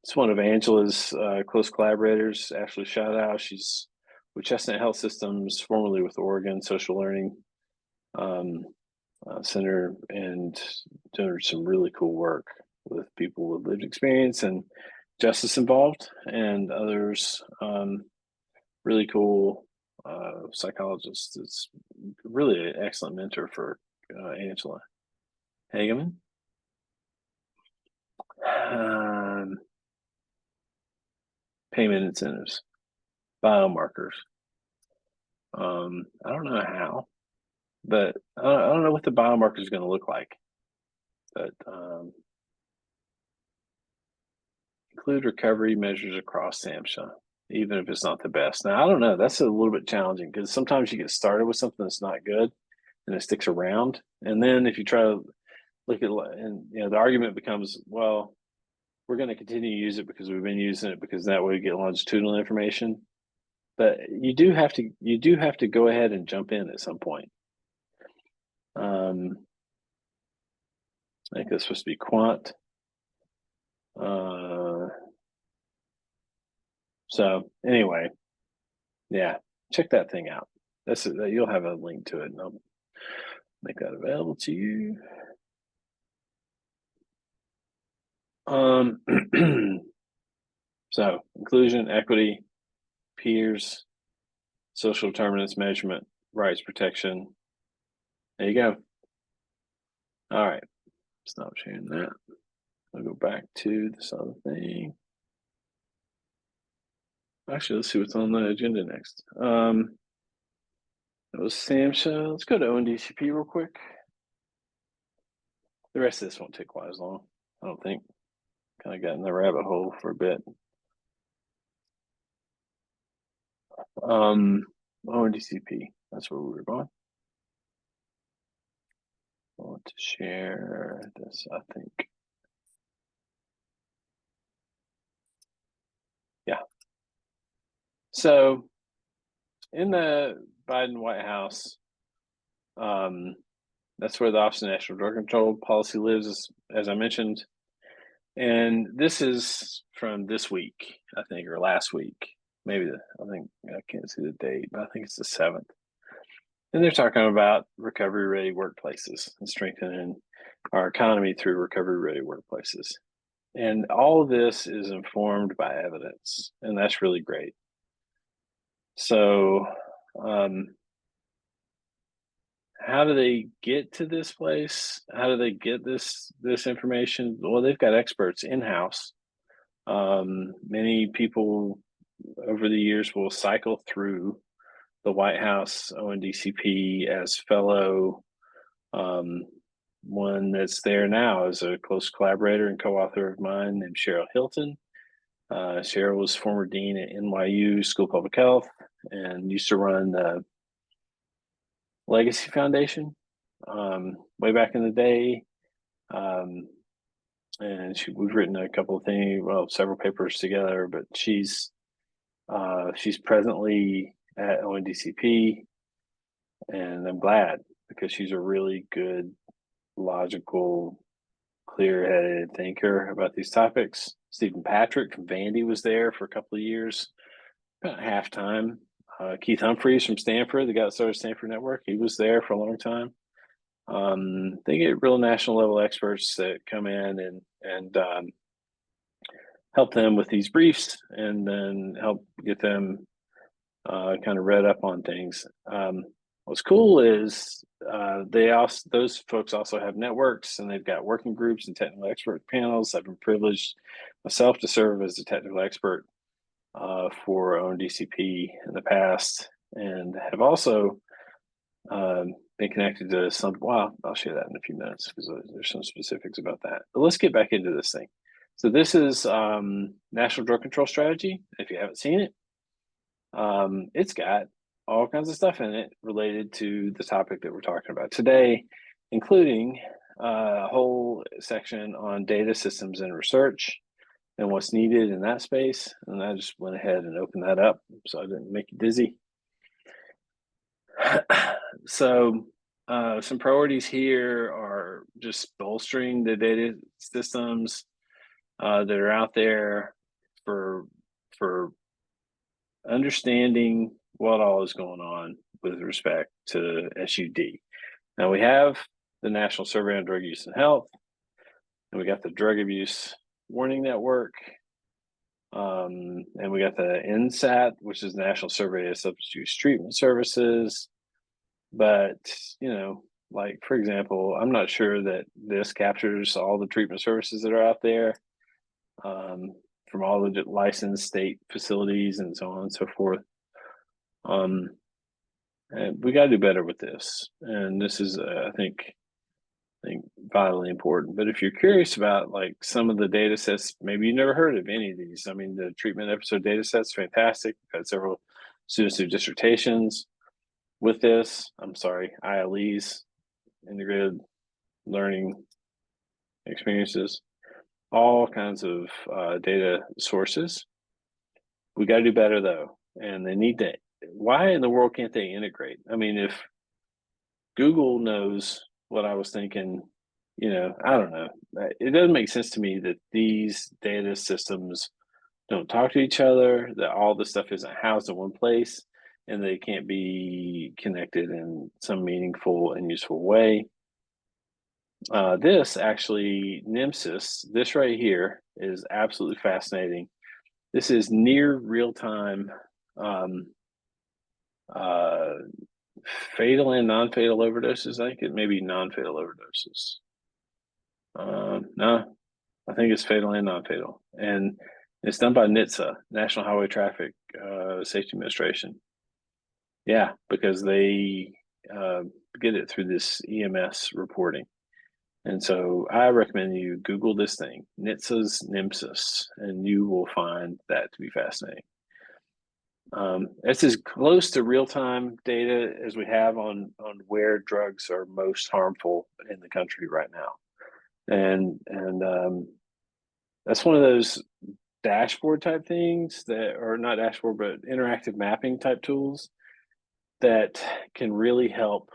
It's one of Angela's close collaborators, Ashley Shadow. She's with Chestnut Health Systems, formerly with Oregon Social Learning Center, and doing some really cool work with people with lived experience and justice involved, and others, really cool psychologist. It's really an excellent mentor for Angela Hageman. Payment incentives, biomarkers. I don't know how, but I don't know what the biomarker is going to look like. But include recovery measures across SAMHSA, even if it's not the best. Now, I don't know. That's a little bit challenging because sometimes you get started with something that's not good and it sticks around. And then if you try to look at, and the argument becomes, well, we're going to continue to use it because we've been using it because that way we get longitudinal information. But you do have to go ahead and jump in at some point. I think that's supposed to be quant. So anyway, yeah, check that thing out. You'll have a link to it, and I'll make that available to you. So inclusion, equity, peers, social determinants measurement, rights protection. There you go. All right, stop sharing that. I'll go back to this other thing. Actually, let's see what's on the agenda next. That was SAMHSA. Let's go to ONDCP real quick. The rest of this won't take quite as long, I don't think. Kind of got in the rabbit hole for a bit. ONDCP, that's where we were going. I want to share this, I think. Yeah. So in the Biden White House, that's where the Office of National Drug Control Policy lives, as I mentioned. And this is from this week, I think, or last week. Maybe I can't see the date, but I think it's the 7th. And they're talking about recovery-ready workplaces and strengthening our economy through recovery-ready workplaces. And all of this is informed by evidence, and that's really great. So, how do they get to this place? How do they get this information? Well, they've got experts in-house. Many people over the years will cycle through the White House ONDCP as fellow. One that's there now is a close collaborator and co-author of mine named Cheryl Hilton. Cheryl was former dean at NYU School of Public Health and used to run the Legacy Foundation way back in the day. And we've written a couple of things, several papers together, but she's presently at ONDCP, and I'm glad because she's a really good, logical, clear-headed thinker about these topics. Stephen Patrick from Vandy was there for a couple of years, about half-time. Keith Humphreys from Stanford, the guy that started Stanford Network, he was there for a long time. They get real national level experts that come in and help them with these briefs, and then help get them kind of read up on things. What's cool is those folks also have networks, and they've got working groups and technical expert panels. I've been privileged myself to serve as a technical expert for ONDCP in the past, and have also been connected to some. Well, I'll share that in a few minutes because there's some specifics about that. But let's get back into this thing. So this is National Drug Control Strategy. If you haven't seen it, it's got all kinds of stuff in it related to the topic that we're talking about today, including a whole section on data systems and research and what's needed in that space. And I just went ahead and opened that up so I didn't make you dizzy. So some priorities here are just bolstering the data systems that are out there for understanding what all is going on with respect to SUD. Now we have the National Survey on Drug Use and Health, and we got the Drug Abuse Warning Network, And we got the NSAT, which is National Survey of Substance Use Treatment Services. But, like, for example, I'm not sure that this captures all the treatment services that are out there, from all the licensed state facilities and so on and so forth. And we got to do better with this. And this is, I think vitally important. But if you're curious about like some of the data sets, maybe you never heard of any of these. I mean, the treatment episode data set's fantastic. We've had several students do dissertations with this. ILEs, integrated learning experiences, all kinds of data sources. We got to do better though. And they need to, why in the world can't they integrate? I mean, if Google knows what I was thinking, I don't know. It doesn't make sense to me that these data systems don't talk to each other, that all this stuff isn't housed in one place, and they can't be connected in some meaningful and useful way. This actually, NMSIS, this right here is absolutely fascinating. This is near real-time fatal and non-fatal overdoses. I think it may be non-fatal overdoses. No, I think it's fatal and non-fatal. And it's done by NHTSA, National Highway Traffic Safety Administration. Yeah, because they get it through this EMS reporting. And so I recommend you Google this thing, NHTSA's NMSIS, and you will find that to be fascinating. It's as close to real-time data as we have on where drugs are most harmful in the country right now. And that's one of those dashboard type things that, or not dashboard, but interactive mapping type tools that can really help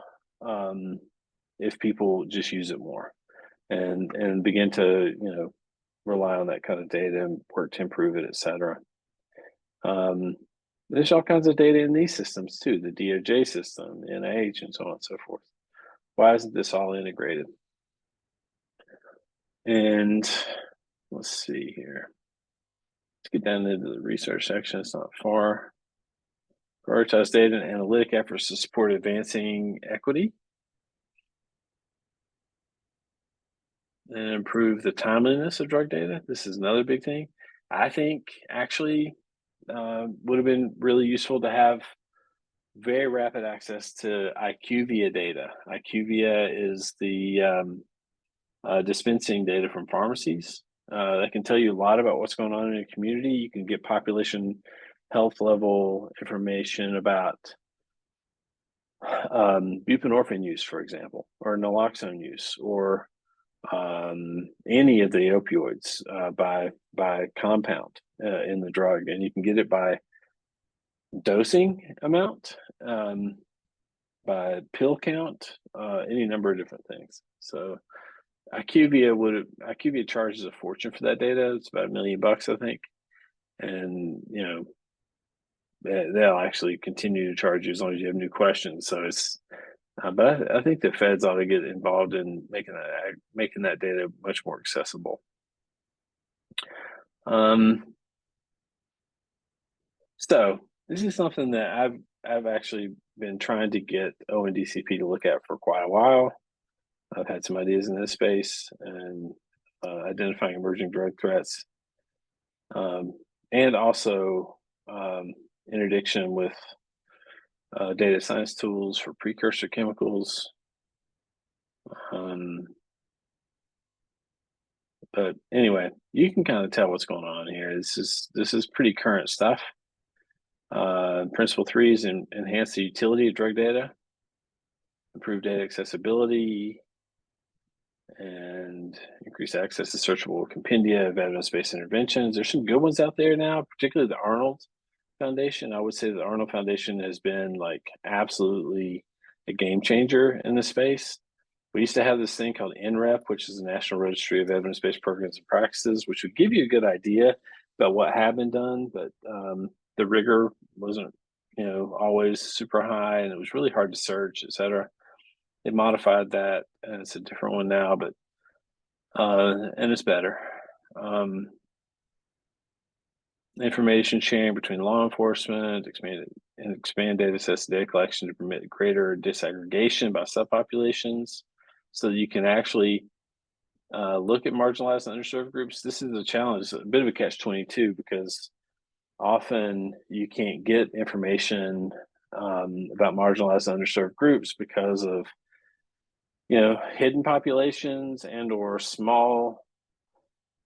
if people just use it more and begin to rely on that kind of data and work to improve it, et cetera. There's all kinds of data in these systems too, the DOJ system, NIH, and so on and so forth. Why isn't this all integrated? And let's see here. Let's get down into the research section. It's not far. Prioritize data and analytic efforts to support advancing equity and improve the timeliness of drug data. This is another big thing. I think actually would have been really useful to have very rapid access to IQVIA data. IQVIA is the dispensing data from pharmacies. That can tell you a lot about what's going on in your community. You can get population health level information about buprenorphine use, for example, or naloxone use, or any of the opioids by compound in the drug, and you can get it by dosing amount, by pill count, any number of different things. So IQVIA charges a fortune for that data. It's about $1 million, I think, and they'll actually continue to charge you as long as you have new questions. So it's, but I think the feds ought to get involved in making that data much more accessible. So this is something that I've actually been trying to get ONDCP to look at for quite a while. I've had some ideas in this space and identifying emerging drug threats, and also interdiction with data science tools for precursor chemicals. But anyway, you can kind of tell what's going on here. This is pretty current stuff. Principle 3 is enhance the utility of drug data, improve data accessibility, and increase access to searchable compendia of evidence-based interventions. There's some good ones out there now, particularly the Arnold Foundation. I would say the Arnold Foundation has been like absolutely a game changer in this space. We used to have this thing called NREP, which is the National Registry of Evidence-Based Programs and Practices, which would give you a good idea about what had been done, but the rigor wasn't, always super high, and it was really hard to search, et cetera. They modified that, and it's a different one now, but and it's better. information sharing between law enforcement, expand data sets, data collection to permit greater disaggregation by subpopulations, so that you can actually look at marginalized and underserved groups. This is a challenge, a bit of a catch-22, because often you can't get information about marginalized and underserved groups because of hidden populations and or small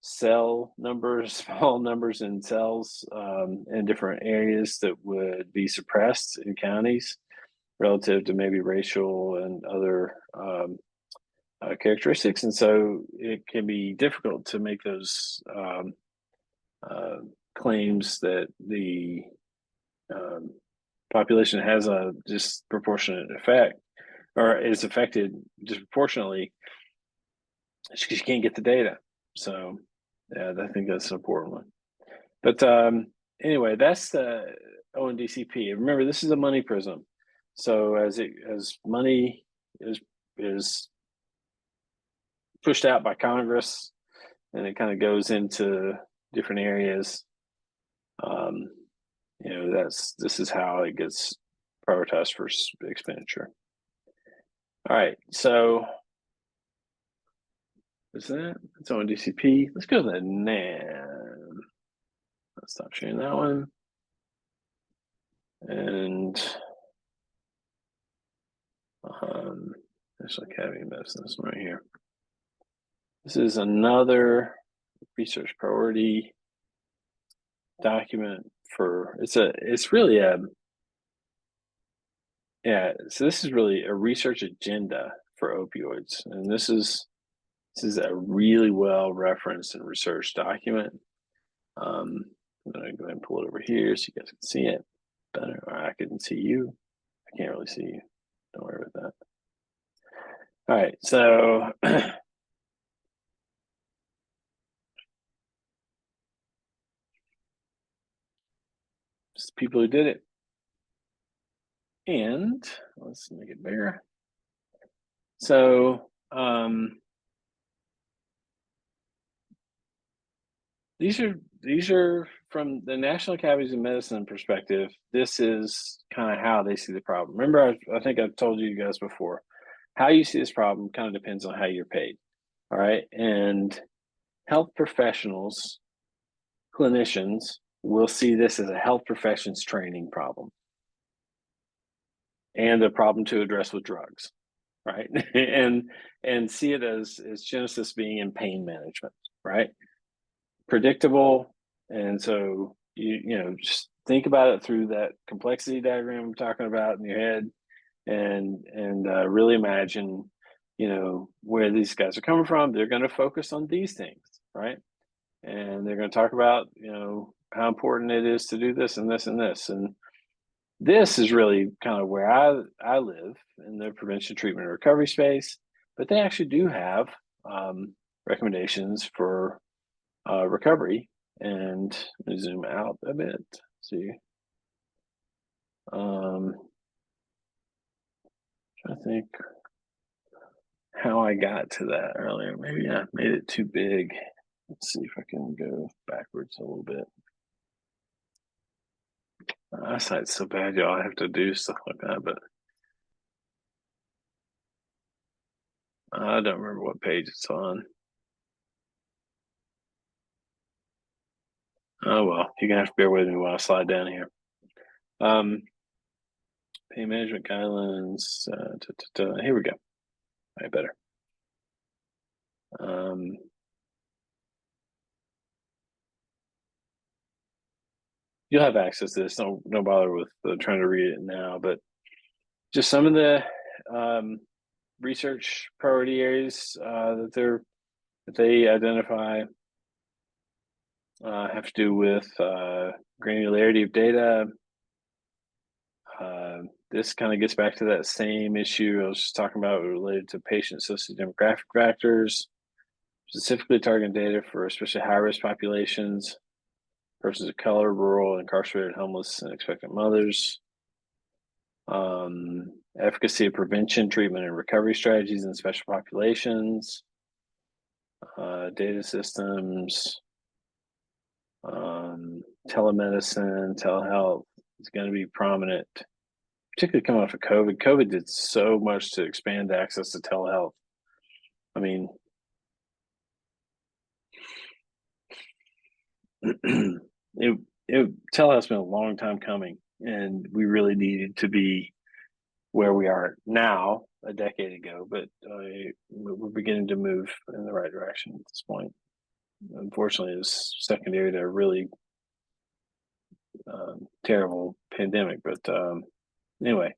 cell numbers, small numbers in cells in different areas that would be suppressed in counties relative to maybe racial and other characteristics. And so it can be difficult to make those claims that the population has a disproportionate effect or is affected disproportionately because you can't get the data. So yeah, I think that's an important one. But anyway, that's the ONDCP. Remember, this is a money prism. So as money is pushed out by Congress and it kind of goes into different areas, this is how it gets prioritized for expenditure. All right, so that's ONDCP. Let's go to the NAM. Let's stop sharing that one. And National Academy of Medicine, this one right here. This is another research priority document for so this is really a research agenda for opioids, and this is a really well referenced and researched document. I'm gonna go ahead and pull it over here so you guys can see it better. Or I can see you. I can't really see you. Don't worry about that. All right, so just people who did it. And let's make it bigger. So these are from the National Academies of Medicine perspective. This is kind of how they see the problem. Remember, I think I've told you guys before, how you see this problem kind of depends on how you're paid. All right, and health professionals, clinicians, will see this as a health professions training problem and a problem to address with drugs, right? and see it as Genesis being in pain management, right? Predictable. And so you just think about it through that complexity diagram I'm talking about in your head, and really imagine where these guys are coming from. They're going to focus on these things, right? And they're going to talk about how important it is to do this and this and this. And this is really kind of where I live, in the prevention, treatment, and recovery space. But they actually do have recommendations for recovery. And let me zoom out a bit. See, trying to think how I got to that earlier. Maybe I made it too big. Let's see if I can go backwards a little bit. My eyesight's so bad, y'all. I have to do stuff like that, but I don't remember what page it's on. Oh well, you're gonna have to bear with me while I slide down here. Pain management guidelines. Here we go. All right, better. You'll have access to this. Don't bother with trying to read it now, but just some of the research priority areas that they identify have to do with granularity of data. This kind of gets back to that same issue I was just talking about related to patient sociodemographic factors, specifically targeting data for especially high-risk populations, persons of color, rural, incarcerated, homeless, and expectant mothers. Efficacy of prevention, treatment, and recovery strategies in special populations. Data systems. Telemedicine, telehealth is going to be prominent, particularly coming off of COVID. COVID did so much to expand access to telehealth. I mean, telehealth's been a long time coming, and we really needed to be where we are now a decade ago, but we're beginning to move in the right direction at this point. Unfortunately, it's secondary to a really terrible pandemic, but anyway.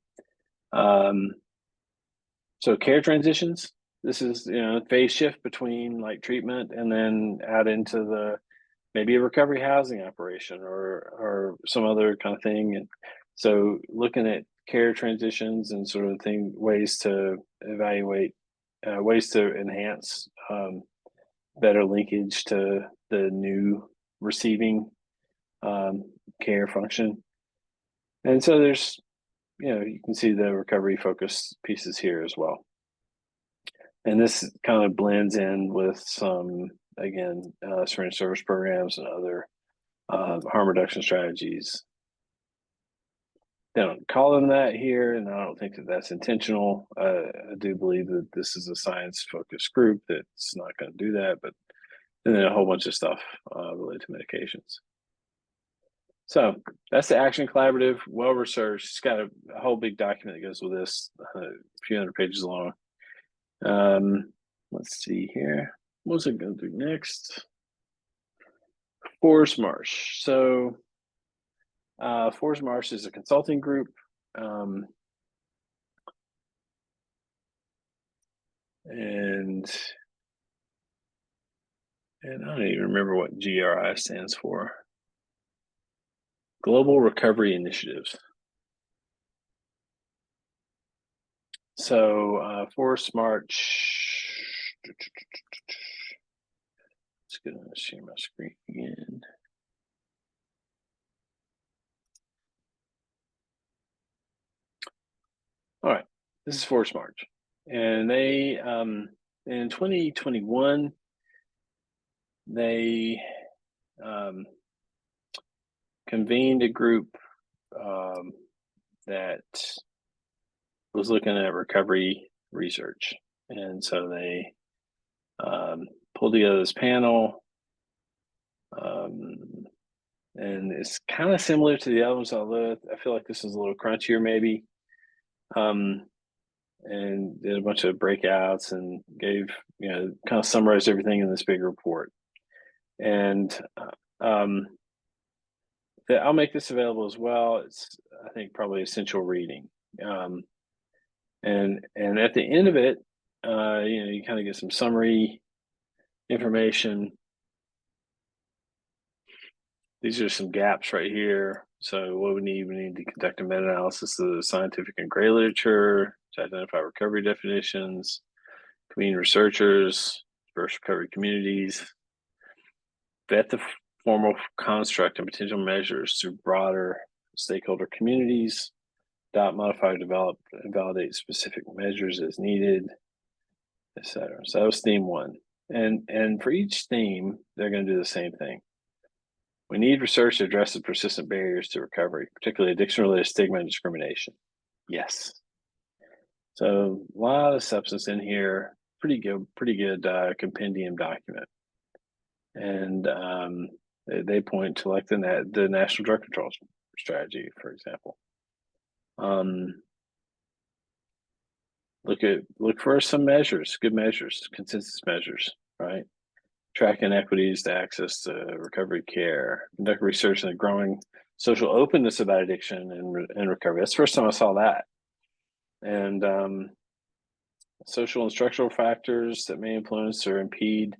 So care transitions, this is, phase shift between like treatment and then out into the maybe a recovery housing operation or some other kind of thing. And so looking at care transitions and sort of ways to evaluate, ways to enhance better linkage to the new receiving care function. And so there's, you can see the recovery focus pieces here as well. And this kind of blends in with some, again, syringe service programs and other harm reduction strategies. They don't call them that here, and I don't think that that's intentional. I do believe that this is a science-focused group that's not going to do that, but and then a whole bunch of stuff related to medications. So that's the Action Collaborative, well-researched. It's got a whole big document that goes with this, a few hundred pages long. Let's see here. What was it going to do next? Forest Marsh. So Forest Marsh is a consulting group. And I don't even remember what GRI stands for. Global Recovery Initiatives. So Forest March. Let's go and share my screen again. All right, this is Forest March, and they in 2021 they convened a group that was looking at recovery research, and so they pulled together this panel, and it's kind of similar to the other ones, although I feel like this is a little crunchier maybe. And did a bunch of breakouts and gave, kind of summarized everything in this big report. And I'll make this available as well. It's, I think, probably essential reading. And at the end of it, you kind of get some summary information. These are some gaps right here. So what we need to conduct a meta-analysis of the scientific and gray literature to identify recovery definitions, convene researchers, diverse recovery communities, vet the formal construct and potential measures through broader stakeholder communities, adopt, modify, develop, and validate specific measures as needed, etc. So that was theme one. And for each theme, they're going to do the same thing. We need research to address the persistent barriers to recovery, particularly addiction-related stigma and discrimination. Yes. So a lot of substance in here. Pretty good compendium document. And they point to like the National Drug Control Strategy, for example. Look for some measures, good measures, consensus measures, right? Track inequities to access to recovery care, conduct research in the growing social openness about addiction and recovery. That's the first time I saw that. And social and structural factors that may influence or impede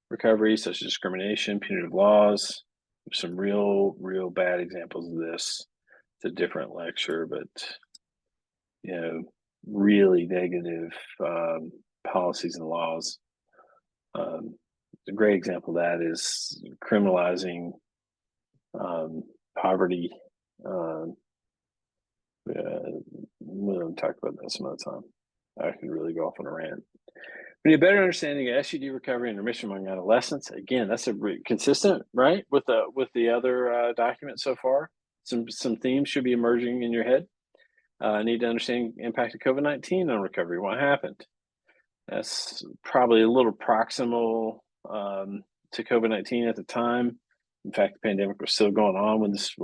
recovery, such as discrimination, punitive laws. There's some real bad examples of this. It's a different lecture, but really negative policies and laws. A great example of that is criminalizing poverty. We'll talk about that some other time. I could really go off on a rant. We need a better understanding of SUD recovery and remission among adolescents. Again, that's consistent, right, with the other document so far. Some themes should be emerging in your head. Need to understand impact of COVID-19 on recovery. What happened? That's probably a little proximal to COVID-19 at the time. In fact, the pandemic was still going on when this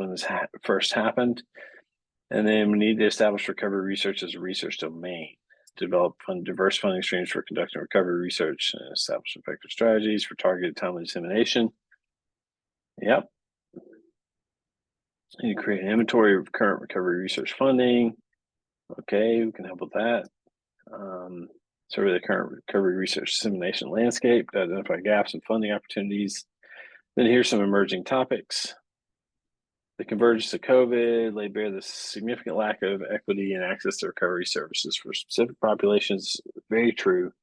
first happened. And then we need to establish recovery research as a research domain. Develop diverse funding streams for conducting recovery research and establish effective strategies for targeted timely dissemination. Yep. You create an inventory of current recovery research funding. Okay, we can help with that. Survey the current recovery research dissemination landscape to identify gaps in funding opportunities. Then here's some emerging topics. The convergence of COVID laid bare the significant lack of equity and access to recovery services for specific populations. Very true.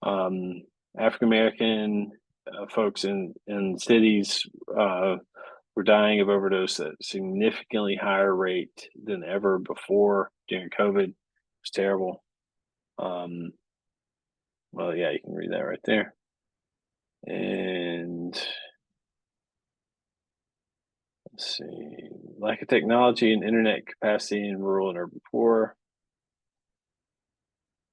African-American folks in cities were dying of overdose at a significantly higher rate than ever before during COVID. It was terrible. Well, yeah, you can read that right there. And let's see, lack of technology and internet capacity in rural and urban poor.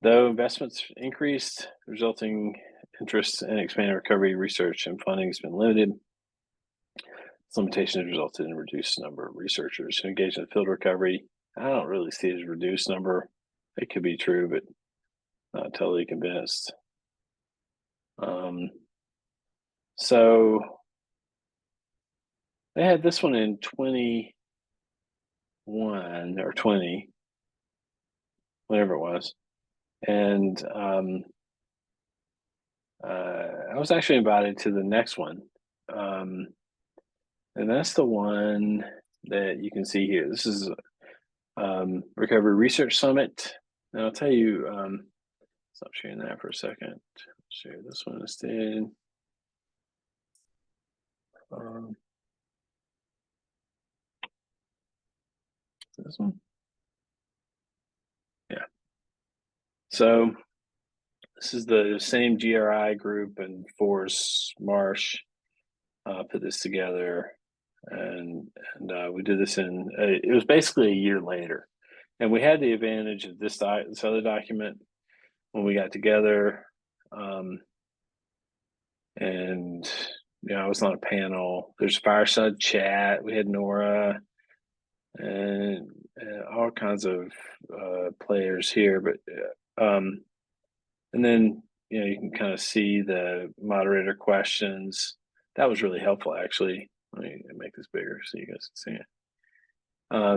Though investments increased, resulting interest in expanding recovery research and funding has been limited. This limitation has resulted in a reduced number of researchers who engage in field recovery. I don't really see it as a reduced number. It could be true, but not totally convinced. So they had this one in 21 or 20, whatever it was. And I was actually invited to the next one. And that's the one that you can see here. This is Recovery Research Summit. And I'll tell you, stop sharing that for a second. Share this one instead. This one? Yeah. So this is the same GRI group and Forrest Marsh put this together. And we did this in, it was basically a year later. And we had the advantage of this other document when we got together. And I was on a panel. There's fireside chat. We had Nora and all kinds of players here. But and then you can kind of see the moderator questions. That was really helpful, actually. Let me make this bigger so you guys can see it.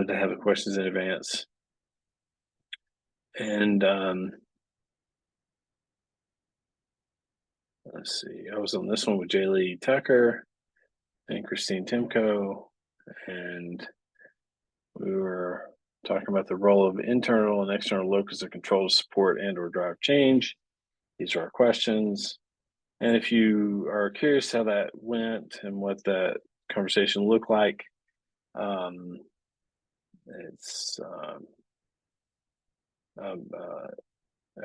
To have the questions in advance. And let's see, I was on this one with Jaylee Tucker and Christine Timko, and we were talking about the role of internal and external locus of control to support and or drive change. These are our questions. And if you are curious how that went and what that conversation looked like, it's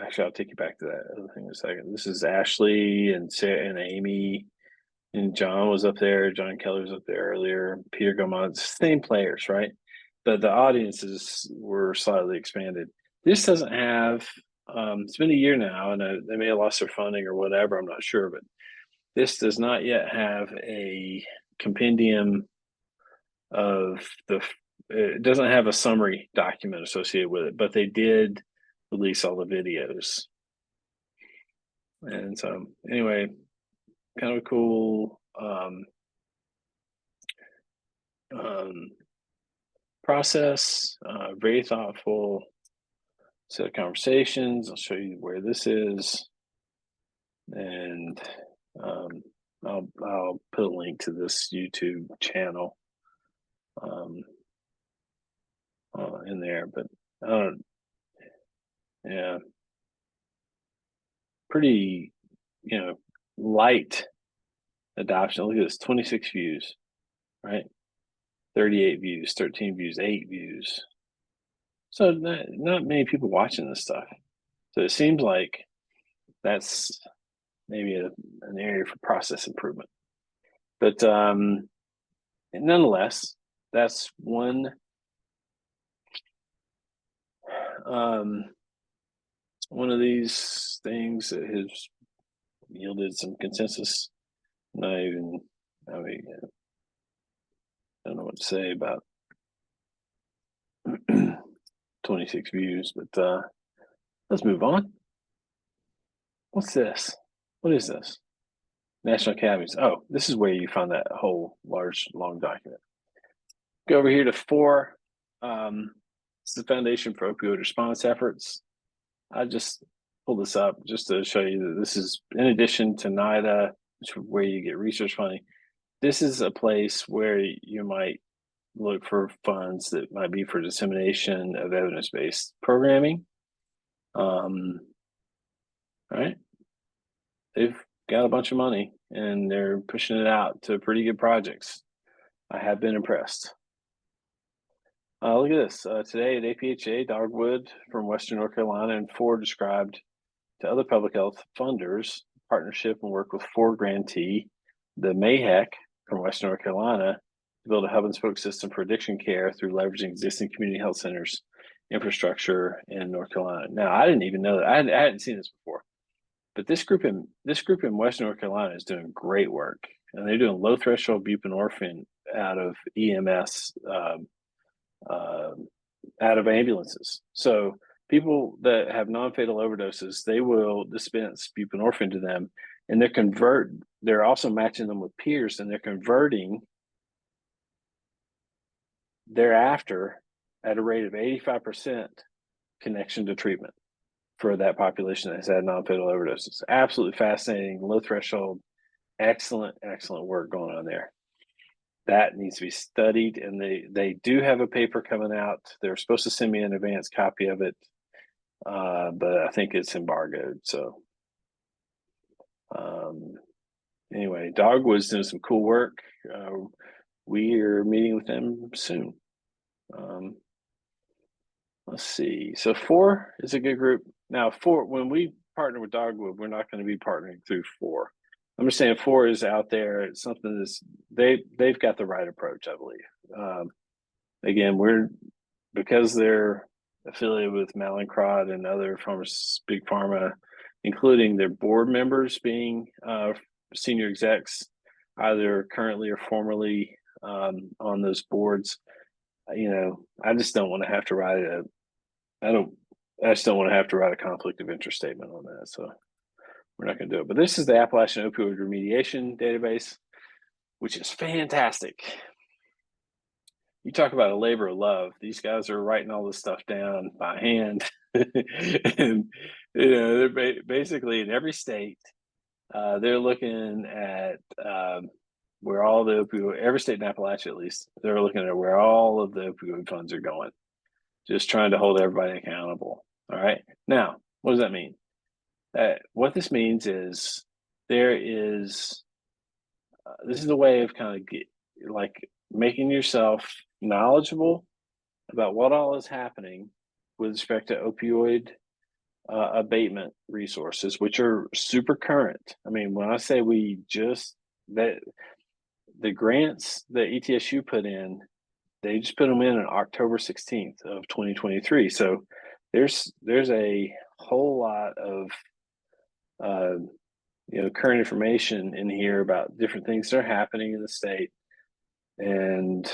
actually, I'll take you back to that other thing in a second. This is Ashley and Sarah and Amy, and John was up there. John Kelly was up there earlier. Peter Gomond, same players, right? But the audiences were slightly expanded. This doesn't have, it's been a year now, and they may have lost their funding or whatever, I'm not sure, but this does not yet have a compendium of it doesn't have a summary document associated with it, but they did release all the videos. And so anyway, kind of a cool process, very thoughtful set of conversations. I'll show you where this is, and I'll put a link to this YouTube channel in there. But yeah, pretty light adoption. Look at this, 26 views, right? 38 views, 13 views, 8 views. So not many people watching this stuff. So it seems like that's maybe an area for process improvement. But nonetheless, that's one of these things that has yielded some consensus. Not even, I mean, I don't know what to say about 26 views, but let's move on. What's this? What is this? National Academies. Oh, this is where you find that whole large, long document. Go over here to 4. It's the Foundation for Opioid Response Efforts. I just pulled this up just to show you that this is, in addition to NIDA, which is where you get research funding, this is a place where you might look for funds that might be for dissemination of evidence-based programming. All right. They've got a bunch of money and they're pushing it out to pretty good projects. I have been impressed. Look at this. Today at APHA, Dogwood from Western North Carolina and 4 described to other public health funders partnership and work with 4 grantee, the MAHEC from Western North Carolina, to build a hub and spoke system for addiction care through leveraging existing community health centers infrastructure in North Carolina. Now, I didn't even know that. I hadn't seen this before, but this group in Western North Carolina is doing great work, and they're doing low threshold buprenorphine out of EMS, out of ambulances. So people that have non-fatal overdoses, they will dispense buprenorphine to them, and they're also matching them with peers, and they're converting thereafter at a rate of 85% connection to treatment for that population that has had non-fatal overdoses. Absolutely fascinating, low threshold, excellent work going on there. That needs to be studied, and they do have a paper coming out. They're supposed to send me an advanced copy of it, but I think it's embargoed. So anyway, Dogwood's doing some cool work. We are meeting with them soon. Let's see. So 4 is a good group. Now 4, when we partner with Dogwood, we're not going to be partnering through 4. I'm just saying 4 is out there. It's something that's they've got the right approach, I believe. Again, because they're affiliated with Mallinckrodt and other big pharma, including their board members being senior execs, either currently or formerly on those boards. I just don't want to have to write I just don't want to have to write a conflict of interest statement on that. So we're not going to do it. But this is the Appalachian Opioid Remediation Database, which is fantastic. You talk about a labor of love. These guys are writing all this stuff down by hand. And, they're basically in every state. They're looking at where all the opioid, every state in Appalachia at least, they're looking at where all of the opioid funds are going. Just trying to hold everybody accountable. All right. Now, what does that mean? What this means is this is a way of kind of making yourself knowledgeable about what all is happening with respect to opioid abatement resources, which are super current. I mean, when I say the grants that ETSU put in, they just put them in on October 16th of 2023. So there's a whole lot of current information in here about different things that are happening in the state, and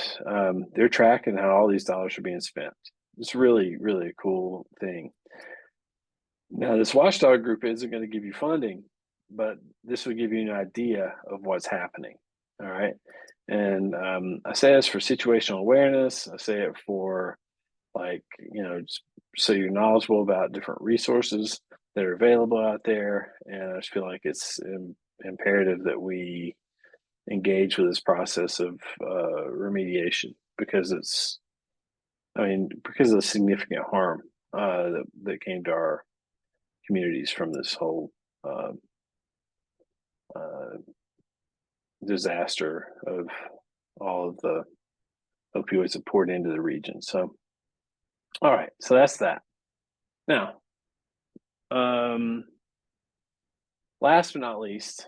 they're tracking how all these dollars are being spent. It's really, really a cool thing. Now, this watchdog group isn't going to give you funding, but this will give you an idea of what's happening. All right. And I say this for situational awareness. I say it for so you're knowledgeable about different resources that are available out there. And I just feel like it's imperative that we engage with this process of remediation because of the significant harm that came to our communities from this whole disaster of all of the opioids that poured into the region. So, all right, so that's that. Now, Last but not least,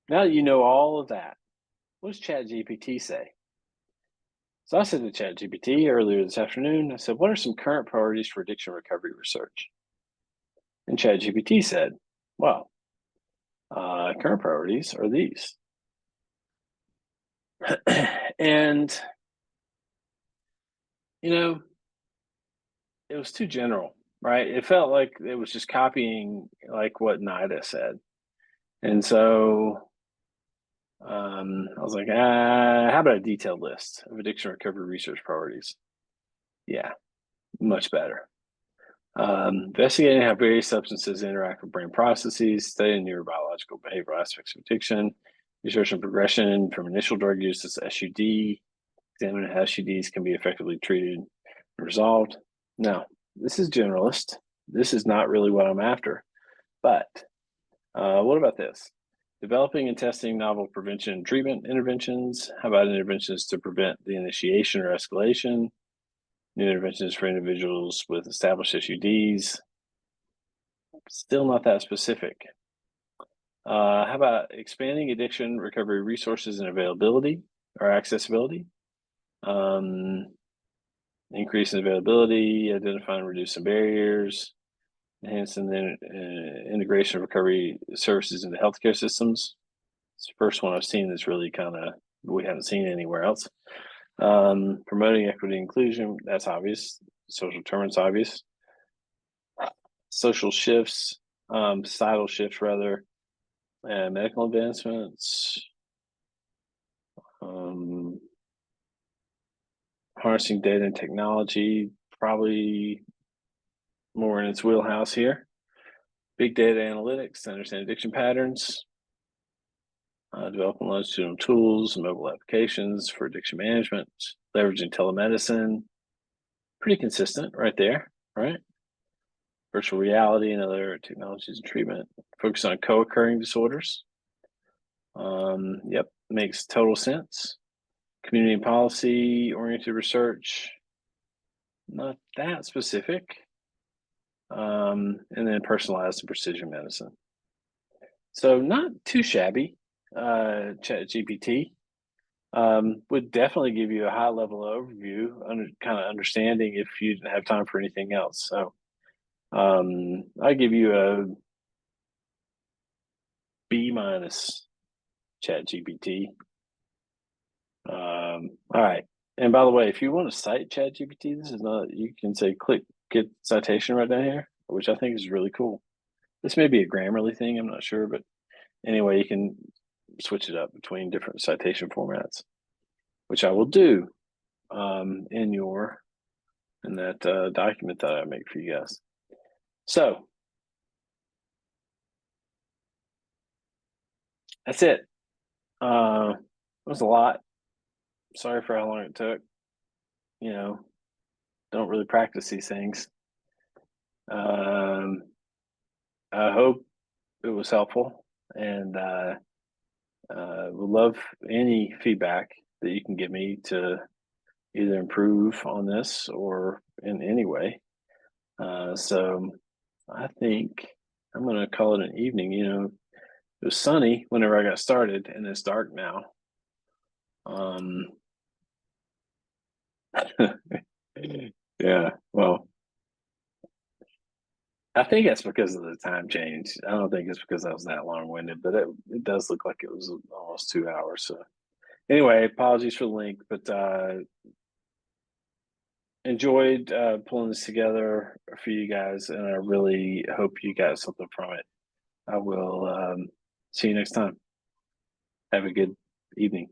now that you know all of that, what does ChatGPT say? So I said to ChatGPT earlier this afternoon, I said, what are some current priorities for addiction recovery research? And ChatGPT said, well, current priorities are these. And, you know, it was too general, right? It felt like it was just copying like what NIDA said. And so I was like, how about a detailed list of addiction recovery research priorities? Yeah, much better. Investigating how various substances interact with brain processes, studying neurobiological behavioral aspects of addiction, research and progression from initial drug use to SUD, examining how SUDs can be effectively treated and resolved. Now, this is generalist. This is not really what I'm after. But what about this? Developing and testing novel prevention and treatment interventions. How about interventions to prevent the initiation or escalation? New interventions for individuals with established SUDs. Still not that specific. How about expanding addiction recovery resources and availability or accessibility? Increase in availability, identifying and reducing barriers, enhancing the integration of recovery services into healthcare systems. It's the first one I've seen that's really we haven't seen anywhere else. Promoting equity and inclusion, that's obvious. Social determinants, obvious. Social shifts, societal shifts rather, medical advancements, harnessing data and technology, probably more in its wheelhouse here. Big data analytics to understand addiction patterns, developing longitudinal tools and mobile applications for addiction management, leveraging telemedicine. Pretty consistent right there, right? Virtual reality and other technologies and treatment. Focus on co-occurring disorders. Yep, makes total sense. Community and policy oriented research, not that specific. And then personalized and precision medicine. So not too shabby. ChatGPT would definitely give you a high level overview, kind of understanding if you didn't have time for anything else. So I give you a B minus ChatGPT. All right. And by the way, if you want to cite ChatGPT, this is not, you can say click get citation right down here, which I think is really cool. This may be a Grammarly thing, I'm not sure, but anyway, you can switch it up between different citation formats, which I will do in that document that I make for you guys. So that's it. It was a lot. Sorry for how long it took. You know, don't really practice these things. I hope it was helpful, and would love any feedback that you can give me to either improve on this or in any way. So I think I'm going to call it an evening. It was sunny whenever I got started, and it's dark now. Yeah, well, I think that's because of the time change. I don't think it's because I was that long-winded, but it does look like it was almost 2 hours. So anyway, apologies for the link, but enjoyed pulling this together for you guys, and I really hope you got something from it. I will see you next time. Have a good evening.